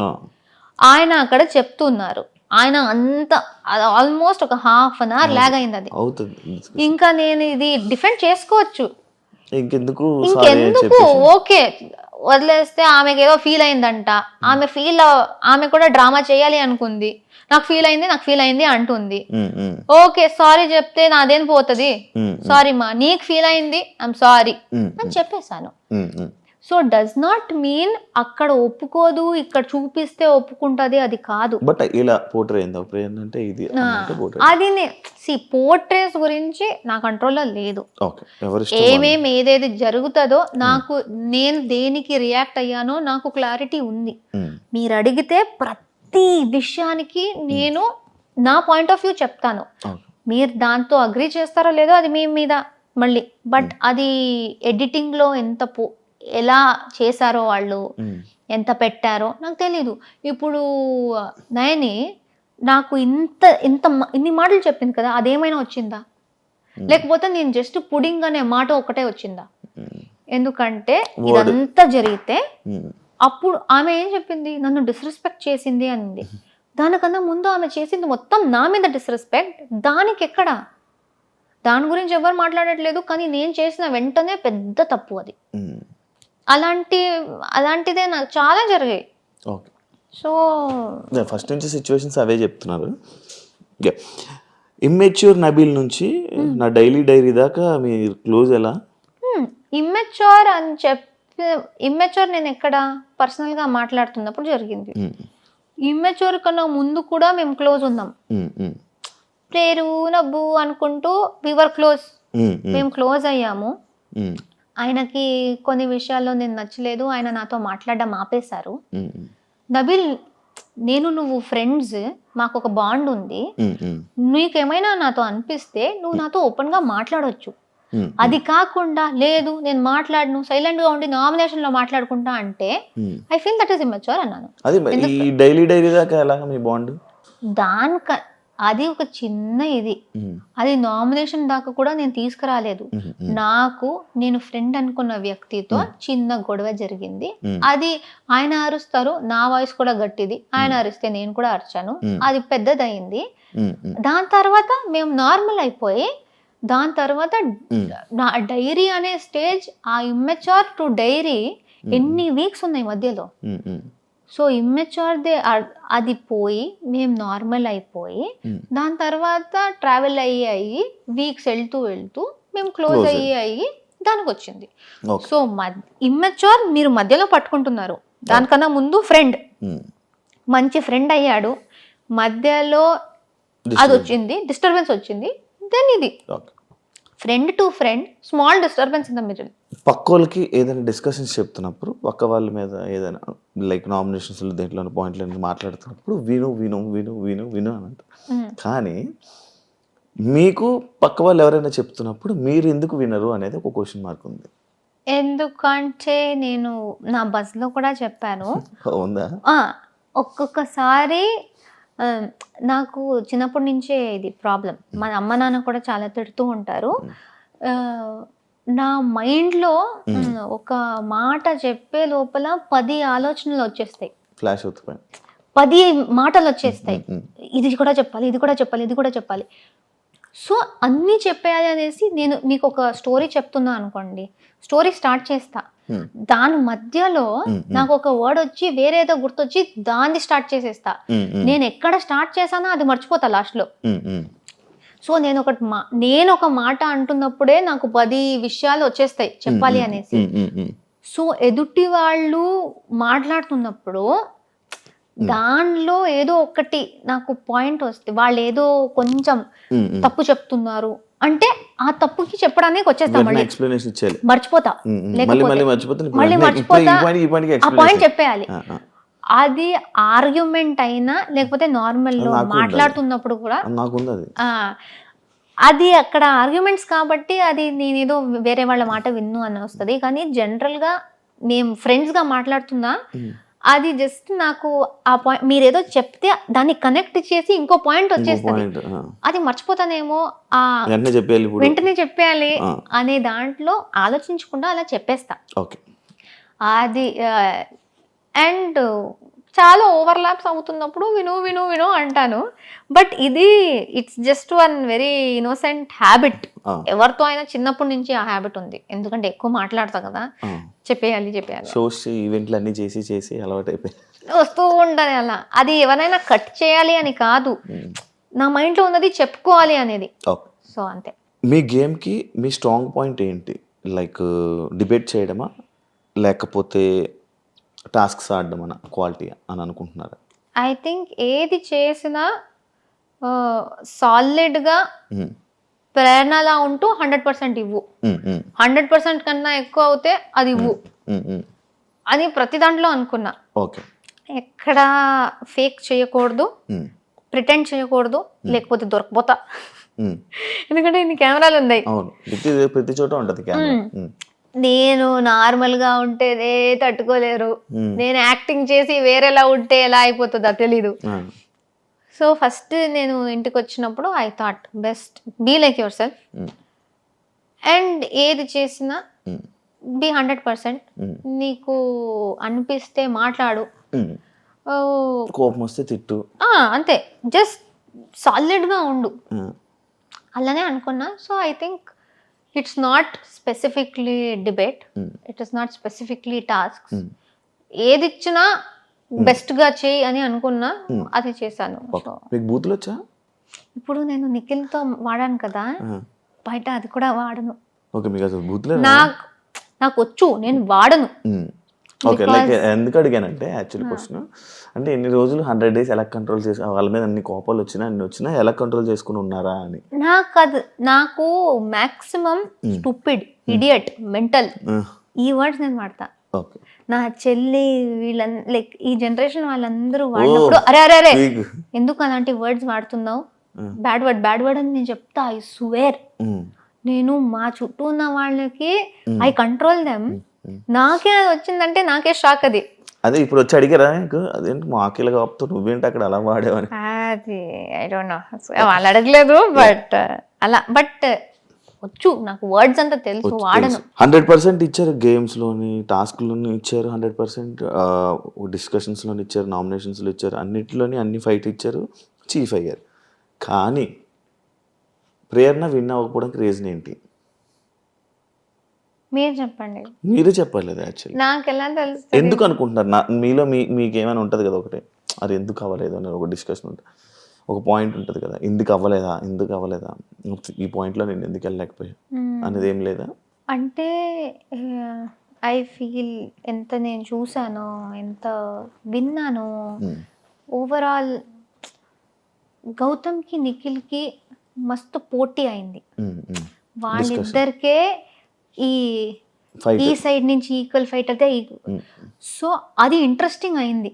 ఆయన అక్కడ చెప్తున్నారు, ఆయన అంత ఆల్మోస్ట్ ఒక 1/2 hour లాగ్ అయింది అది. ఇంకా నేను ఇది డిఫెండ్ చేసుకోవచ్చు, ఇంకెందుకు ఓకే వదిలేస్తే ఆమెకి ఏదో ఫీల్ అయిందంట, ఆమె కూడా డ్రామా చేయాలి అనుకుంది, నాకు ఫీల్ అయింది అంటుంది. ఓకే సారీ చెప్తే నాదేం పోతుంది, సారీ మా నీకు ఫీల్ అయింది ఐఎమ్ సారీ అని చెప్పేశాను. సో డస్ నాట్ మీన్ అక్కడ ఒప్పుకోదు, ఇక్కడ చూపిస్తే ఒప్పుకుంటది, అది కాదు. బట్ ఇలా పోర్ట్రే అంటే ఇది అది పోర్ట్రేస్ గురించి నా కంట్రోల్లో లేదు. ఏదేది జరుగుతుందో నాకు, నేను దేనికి రియాక్ట్ అయ్యానో నాకు క్లారిటీ ఉంది. మీరు అడిగితే ప్రతి విషయానికి నేను నా పాయింట్ ఆఫ్ వ్యూ చెప్తాను. మీరు దాంతో అగ్రీ చేస్తారో లేదో అది మీ మీద మళ్ళీ. బట్ అది ఎడిటింగ్ లో ఎలా చేశారో వాళ్ళు, ఎంత పెట్టారో నాకు తెలీదు. ఇప్పుడు నయని నాకు ఇన్ని మాటలు చెప్పింది కదా, అదేమైనా వచ్చిందా? లేకపోతే నేను జస్ట్ పుడింగ్ అనే మాట ఒకటే వచ్చిందా? ఎందుకంటే ఇదంతా జరిగితే అప్పుడు ఆమె ఏం చెప్పింది, నన్ను డిస్రెస్పెక్ట్ చేసింది అనింది. దానికన్నా ముందు ఆమె చేసింది మొత్తం నా మీద డిస్రెస్పెక్ట్. దానికి ఎక్కడ, దాని గురించి ఎవరు మాట్లాడట్లేదు, కానీ నేను చేసిన వెంటనే పెద్ద తప్పు అది. అలాంటిదే నాకు చాలా జరిగాయి. సో ఫస్ట్ నుంచి సిచ్యువేషన్స్ అవే చెప్తున్నారు. ఇమ్మెచ్యూర్ నబీల్ నుంచి నా డైరీ దాకా మీ క్లోజ్ ఎలా? ఇమ్మెచ్యూర్ అని ఇమ్మెచ్యూర్ నేను ఎక్కడ పర్సనల్ గా మాట్లాడుతున్నప్పుడు జరిగింది. ఇమ్మెచ్యూర్ కన్నా ముందు కూడా మేము క్లోజ్ ఉన్నాం. పేరు నవ్వు అనుకుంటూ వివర్ క్లోజ్, మేము క్లోజ్ అయ్యాము. ఆయనకి కొన్ని విషయాల్లో నేను నచ్చలేదు, ఆయన నాతో మాట్లాడడం ఆపేశారు. నబీల్, నువ్వు ఫ్రెండ్స్, మాకు ఒక బాండ్ ఉంది, నీకేమైనా నాతో అనిపిస్తే నువ్వు నాతో ఓపెన్ గా మాట్లాడొచ్చు. అది కాకుండా లేదు నేను మాట్లాడను, సైలెంట్ గా ఉండి నామినేషన్ లో మాట్లాడుకుంటా అంటే I feel that is immature అన్నాను. అది ఒక చిన్న ఇది, అది నామినేషన్ దాకా కూడా నేను తీసుకురాలేదు. నేను ఫ్రెండ్ అనుకున్న వ్యక్తితో చిన్న గొడవ జరిగింది. అది ఆయన అరుస్తారు, నా వాయిస్ కూడా గట్టిది, ఆయన అరిస్తే నేను కూడా అరిచాను, అది పెద్దదయింది. దాని తర్వాత మేము నార్మల్ అయిపోయి, దాని తర్వాత నా డైరీ అనే స్టేజ్, ఆ ఇమ్మెచ్యూర్ టు డైరీ ఎన్ని వీక్స్ ఉన్నాయి మధ్యలో. సో ఇమ్మెచ్యూర్దే అది పోయి మేము నార్మల్ అయిపోయి, దాని తర్వాత ట్రావెల్ అయ్యి వీక్స్ వెళ్తూ మేము క్లోజ్ అయ్యి దానికి వచ్చింది. సో ఇమ్మెచ్యూర్ మీరు మధ్యలో పట్టుకుంటున్నారు. దానికన్నా ముందు ఫ్రెండ్, మంచి ఫ్రెండ్ అయ్యాడు, మధ్యలో అది వచ్చింది, డిస్టర్బెన్స్ వచ్చింది. దెన్ ఇది friend to friend, small disturbance in the middle. పక్క వాళ్ళకి ఏదైనా డిస్కషన్స్ చెప్తున్నప్పుడు, పక్క వాళ్ళ మీద ఏదైనా లైక్ నామినేషన్స్ దేంట్లో పాయింట్లు మాట్లాడుతున్నప్పుడు విను అని అంటారు. కానీ మీకు పక్క వాళ్ళు ఎవరైనా చెప్తున్నప్పుడు మీరు ఎందుకు వినరు అనేది ఒక క్వశ్చన్ మార్క్ ఉంది. ఎందుకంటే నేను నా బస్లో కూడా చెప్పాను. ఉందా? ఒక్కొక్కసారి నాకు చిన్నప్పటి నుంచే ఇది ప్రాబ్లం. మా అమ్మ నాన్న కూడా చాలా తిడుతూ ఉంటారు. నా మైండ్లో ఒక మాట చెప్పే లోపల 10 ఆలోచనలు వచ్చేస్తాయి, ఫ్లాష్ అవుతాయి, 10 మాటలు వచ్చేస్తాయి. ఇది కూడా చెప్పాలి, ఇది కూడా చెప్పాలి, ఇది కూడా చెప్పాలి. సో అన్నీ చెప్పేయాలి అనేసి నేను మీకు ఒక స్టోరీ చెప్తున్నా అనుకోండి, స్టోరీ స్టార్ట్ చేస్తా, దాని మధ్యలో నాకు ఒక వర్డ్ వచ్చి వేరేదో గుర్తొచ్చి దాన్ని స్టార్ట్ చేసేస్తా. నేను ఎక్కడ స్టార్ట్ చేశానో అది మర్చిపోతా లాస్ట్ లో. సో నేను ఒక మాట అంటున్నప్పుడే నాకు 10 విషయాలు వచ్చేస్తాయి చెప్పాలి అనేసి. సో ఎదుటి వాళ్ళు మాట్లాడుతున్నప్పుడు దానిలో ఏదో ఒకటి నాకు పాయింట్ వస్తే, వాళ్ళు ఏదో కొంచెం తప్పు చెప్తున్నారు అంటే ఆ తప్పుకి చెప్పడానికి వచ్చేస్తా, మర్చిపోతా, మళ్ళీ మర్చిపోతా, ఆ పాయింట్ చెప్పేయాలి. అది ఆర్గ్యుమెంట్ అయినా లేకపోతే నార్మల్ లో మాట్లాడుతున్నప్పుడు కూడా అది అక్కడ ఆర్గ్యుమెంట్స్ కాబట్టి అది నేనేదో వేరే వాళ్ళ మాట విన్ను అని వస్తుంది. కానీ జనరల్ గా మేము ఫ్రెండ్స్ గా మాట్లాడుతున్నా, అది జస్ట్ నాకు ఆ పాయింట్ మీరేదో చెప్తే దాన్ని కనెక్ట్ చేసి ఇంకో పాయింట్ వచ్చేస్తుంది, అది మర్చిపోతానేమో, వెంటనే చెప్పేయాలి అనే దాంట్లో ఆలోచించకుండా అలా చెప్పేస్తా. అది అండ్ చాలా ఓవర్లాప్స్ అవుతున్నప్పుడు విను విను విను అంటాను. బట్ ఇది it's just one very innocent habit. ఎవరితో అయినా చిన్నప్పటి నుంచి ఆ హ్యాబిట్ ఉంది. ఎందుకంటే ఎక్కువ మాట్లాడతా కదా, చెప్పేయాలి షోస్ ఈవెంట్లు అన్ని చేసి చేసి అలవాటు అయిపోయి వస్తూ ఉండాలి అలా. అది ఎవరైనా కట్ చేయాలి అని కాదు, నా మైండ్లో ఉన్నది చెప్పుకోవాలి అనేది. సో అంతే. మీ గేమ్కి మీ స్ట్రాంగ్ పాయింట్ ఏంటి? లైక్ డిబేట్ చేయడమా లేకపోతే టాస్క్స్ ఆడడం అన్న క్వాలిటీ అని అనుకుంటున్నారా? ఐ థింక్ ఏది చేసినా సాలిడ్గా ప్రేరణలా ఉంటూ 100% ఇవ్వు. 100% కన్నా ఎక్కువ అవుతే అది ఇవ్వు అని ప్రతి దాంట్లో అనుకున్నా. ఓకే. ఎక్కడ ఫేక్ చేయకూడదు, ప్రిటెండ్ చేయకూడదు, లేకపోతే దొరకపోతా. ఎందుకంటే ఇన్ని కెమెరాలు ఉన్నాయి, ప్రతి చోట ఉంటుంది కెమెరా. నేను నార్మల్గా ఉంటేనే తట్టుకోలేరు, నేను యాక్టింగ్ చేసి వేరేలా ఉంటే ఎలా అయిపోతుందో తెలీదు. సో ఫస్ట్ నేను ఇంటికి వచ్చినప్పుడు I thought best be like yourself and ఏది చేసినా బీ 100%. నీకు అనిపిస్తే మాట్లాడు, కోపం వస్తే తిట్టు, అంతే. జస్ట్ సాలిడ్గా ఉండు, అలానే అనుకున్నా. So I think it's not specifically debate, it is not specifically tasks. ఏది ఇచ్చినా బెస్ట్గా చేయి అని అనుకున్నా, అది చేశాను. మీకు బూతులు వచ్చా? ఇప్పుడు నేను నిఖిల్తో వాడాను కదా, బయట అది కూడా వాడను. నాకు వచ్చు, నేను వాడను. ఓకే. లైక్ ఎందుకు అడిగానంటే యాక్చువల్ క్వశ్చన్ అంటే ఎన్ని రోజులు 100 days ఎలా కంట్రోల్ చేసి వాళ్ళ మీద అన్ని కోపాలు వచ్చినా అన్ని వచ్చినా ఎలా కంట్రోల్ చేసుకుని ఉన్నారా అని. నాకు మాక్సిమం స్టూపిడ్, ఇడియట్, మెంటల్ ఈ వర్డ్స్ నేను వాడతా. నా చెల్లి లైక్ ఈ జనరేషన్ వాళ్ళందరూ వాడినప్పుడు అరే అరే అరే ఎందుకు అలాంటి వర్డ్స్ వాడుతున్నావు, బ్యాడ్ వర్డ్ అని నేను చెప్తా. ఐ స్వేర్, నేను మా చుట్టూ ఉన్న వాళ్ళకి ఐ కంట్రోల్ దెమ్. నాకే అది వచ్చిందంటే నాకే షాక్. అదే ఇప్పుడు వచ్చి అడిగారా అదేంటి మాకిలా కాపుతూ నువ్వేంటి అక్కడ అలా వాడేవని? అది ఐ డోంట్ నో, వాళ్ళు అడగలేదు. బట్ అలా బట్ వచ్చు, నాకు వర్డ్స్ అంతా తెలుసు, వాడను. 100% ఇచ్చారు గేమ్స్లోని, టాస్క్లోని ఇచ్చారు 100%, డిస్కషన్స్లోని ఇచ్చారు, నామినేషన్స్లో ఇచ్చారు, అన్నిటిలోని అన్ని ఫైట్ ఇచ్చారు, చీఫ్ అయ్యారు. కానీ ప్రేరణ విన్ అవ్వకపోవడానికి రీజన్ ఏంటి? మీరు చెప్పండి. మీరే చెప్పాలి. అది యాక్చువల్లీ నాకు ఎలా తెలుసు? ఎందుకు అనుకుంటున్నారు? మీలో మీకు ఏమైనా ఉంటుంది కదా ఒకటే, అది ఎందుకు అవ్వలేదు అని ఒక డిస్కషన్ ఉంటుంది, ఒక పాయింట్ ఉంటుంది కదా, ఎందుకు అవ్వలేదా ఈ పాయింట్లో నేను ఎందుకు వెళ్ళలేకపోయా అనేది ఏం లేదా? అంటే ఐ ఫీల్ ఎంత నేను చూసానో, ఎంత విన్నానో, ఓవరాల్ గౌతమ్కి నిఖిల్కి మస్తు పోటీ అయింది. వాళ్ళిద్దరికే ఈ సైడ్ నుంచి ఈక్వల్ ఫైట్ అయితే, సో అది ఇంట్రెస్టింగ్ అయింది.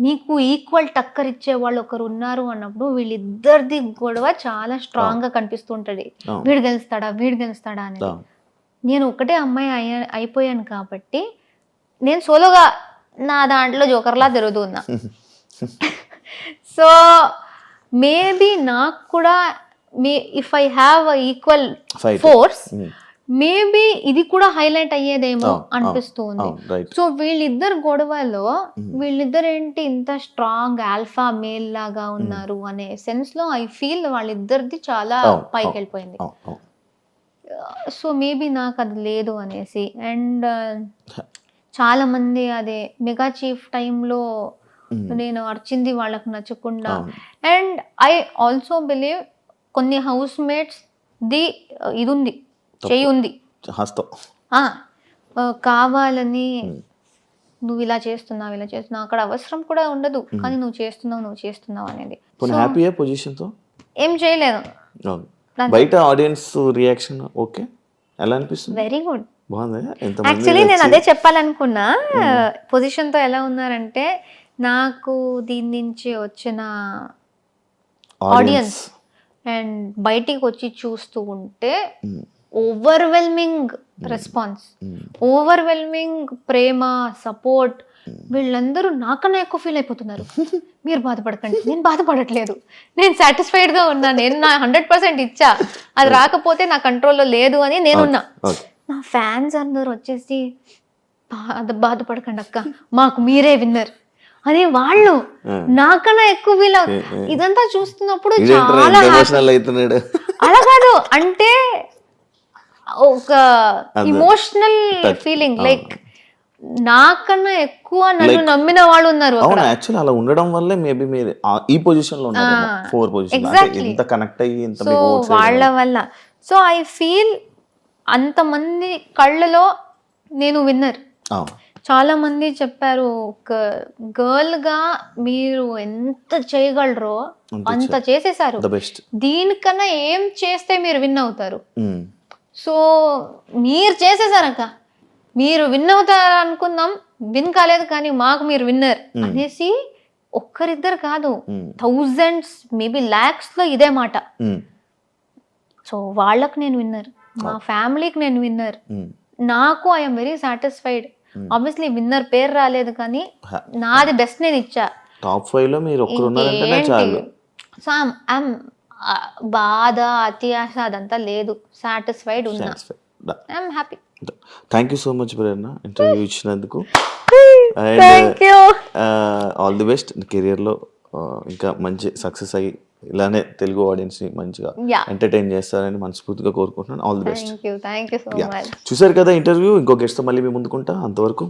నీకు ఈక్వల్ టక్కర్ ఇచ్చే వాళ్ళు ఒకరు ఉన్నారు అన్నప్పుడు వీళ్ళిద్దరిది గొడవ చాలా స్ట్రాంగ్ గా కనిపిస్తుంటది. వీడు గెలుస్తాడా అనేది. నేను ఒకటే అమ్మాయి అయిపోయాను కాబట్టి నేను సోలోగా నా దాంట్లో జోకర్లా తిరుగుతున్నా. సో మేబీ నాకు కూడా if I have equal force maybe ఇది కూడా హైలైట్ అయ్యేదేమో అనిపిస్తుంది. సో వీళ్ళిద్దరు గొడవలో వీళ్ళిద్దరు ఏంటి ఇంత స్ట్రాంగ్ ఆల్ఫా మేల్ లాగా ఉన్నారు అనే సెన్స్ లో ఐ ఫీల్ వాళ్ళిద్దరిది చాలా పైకి వెళ్ళిపోయింది. సో మేబీ నాకు అది లేదు అనేసి. అండ్ చాలా మంది అదే మెగా చీఫ్ టైంలో నేను అర్చింది వాళ్ళకు నచ్చకుండా. అండ్ ఐ ఆల్సో బిలీవ్ కొన్ని హౌస్ మేట్స్ ది ఇది ఉంది, చెయ్యి ఉంది, కావాలని నువ్వు ఇలా చేస్తున్నావు అక్కడ అవసరం కూడా ఉండదు, కానీ నువ్వు చేస్తున్నావు అనేది. ఏం చేయలేదు. బయట ఆడియన్స్ రియాక్షన్ ఓకే ఎలా అనిపిస్తుంది? వెరీ గుడ్, యాక్చువల్లీ నేను అదే చెప్పాలనుకున్నా. పొజిషన్తో ఎలా ఉన్నారంటే, నాకు దీని నుంచి వచ్చిన ఆడియన్స్ అండ్ బయటికి వచ్చి చూస్తూ ఉంటే ఓవర్వెల్మింగ్ రెస్పాన్స్, ఓవర్వెల్మింగ్ ప్రేమ, సపోర్ట్. వీళ్ళందరూ నాకన్నా ఎక్కువ ఫీల్ అయిపోతున్నారు. మీరు బాధపడకండి, నేను బాధపడట్లేదు, నేను సాటిస్ఫైడ్గా ఉన్నా, నేను నా 100% ఇచ్చా, అది రాకపోతే నా కంట్రోల్లో లేదు అని నేనున్నా. నా ఫ్యాన్స్ అందరూ వచ్చేసి బాధపడకండి అక్క, మాకు మీరే విన్నర్, అదే వాళ్ళు నాకన్నా ఎక్కువ ఫీల్ ఇదంతా చూస్తున్నప్పుడు చాలా ఎమోషనల్ అవుతున్నాడు. అలా కాదు అంటే ఒక ఇమోషనల్ ఫీలింగ్ లైక్ నాకన్నా ఎక్కువ నన్ను నమ్మిన వాళ్ళు ఉన్నారు. అవును, యాక్చువల్లీ అలా ఉండడం వల్లే మేబీ మీరు ఈ పొజిషన్ లో ఉన్నారు, 4 పొజిషన్ ఇంత కనెక్ట్ అయ్యి ఇంత సో వాళ్ళ వల్ల. సో ఐ ఫీల్ అంతమంది కళ్ళలో నేను విన్నర్. చాలా మంది చెప్పారు ఒక గర్ల్ గా మీరు ఎంత చేయగలరో అంత చేసేసారు, దీనికన్నా ఏం చేస్తే మీరు విన్ అవుతారు. సో మీరు చేసేసారక్క, మీరు విన్ అవుతారు అనుకుందాం, విన్ కాలేదు కానీ మాకు మీరు విన్నర్ అనేసి ఒక్కరిద్దరు కాదు, థౌజండ్స్ మేబీ లాక్స్ లో ఇదే మాట. సో వాళ్ళకు నేను విన్నర్, మా ఫ్యామిలీకి నేను విన్నర్, నాకు I'm very satisfied. Obviously winner పేరు రాలేదు కానీ నాది బెస్ట్ నేను ఇచ్చా. టాప్ 5 లో మీరు ఒక్కరు ఉన్నారంటేనే చాలు. సో ఐఎమ్ బాధ అత్యాశ అదంతా లేదు, సాటిస్ఫైడ్ ఉన్నా, I'm happy. Thank you so much Prerana interview ఇచ్చినందుకు. ఆల్ ది బెస్ట్ కెరియర్లో, ఇంకా మంచి సక్సెస్ అయ్యి ఇలానే తెలుగు ఆడియన్స్ని మంచిగా ఎంటర్టైన్ చేస్తారని మనస్ఫూర్తిగా కోరుకుంటున్నాను. All the best. Thank you so much. చూసారు కదా ఇంటర్వ్యూ, ఇంకో గెస్ట్తో మళ్ళీ మీ ముందుకుంటా. అంతవరకు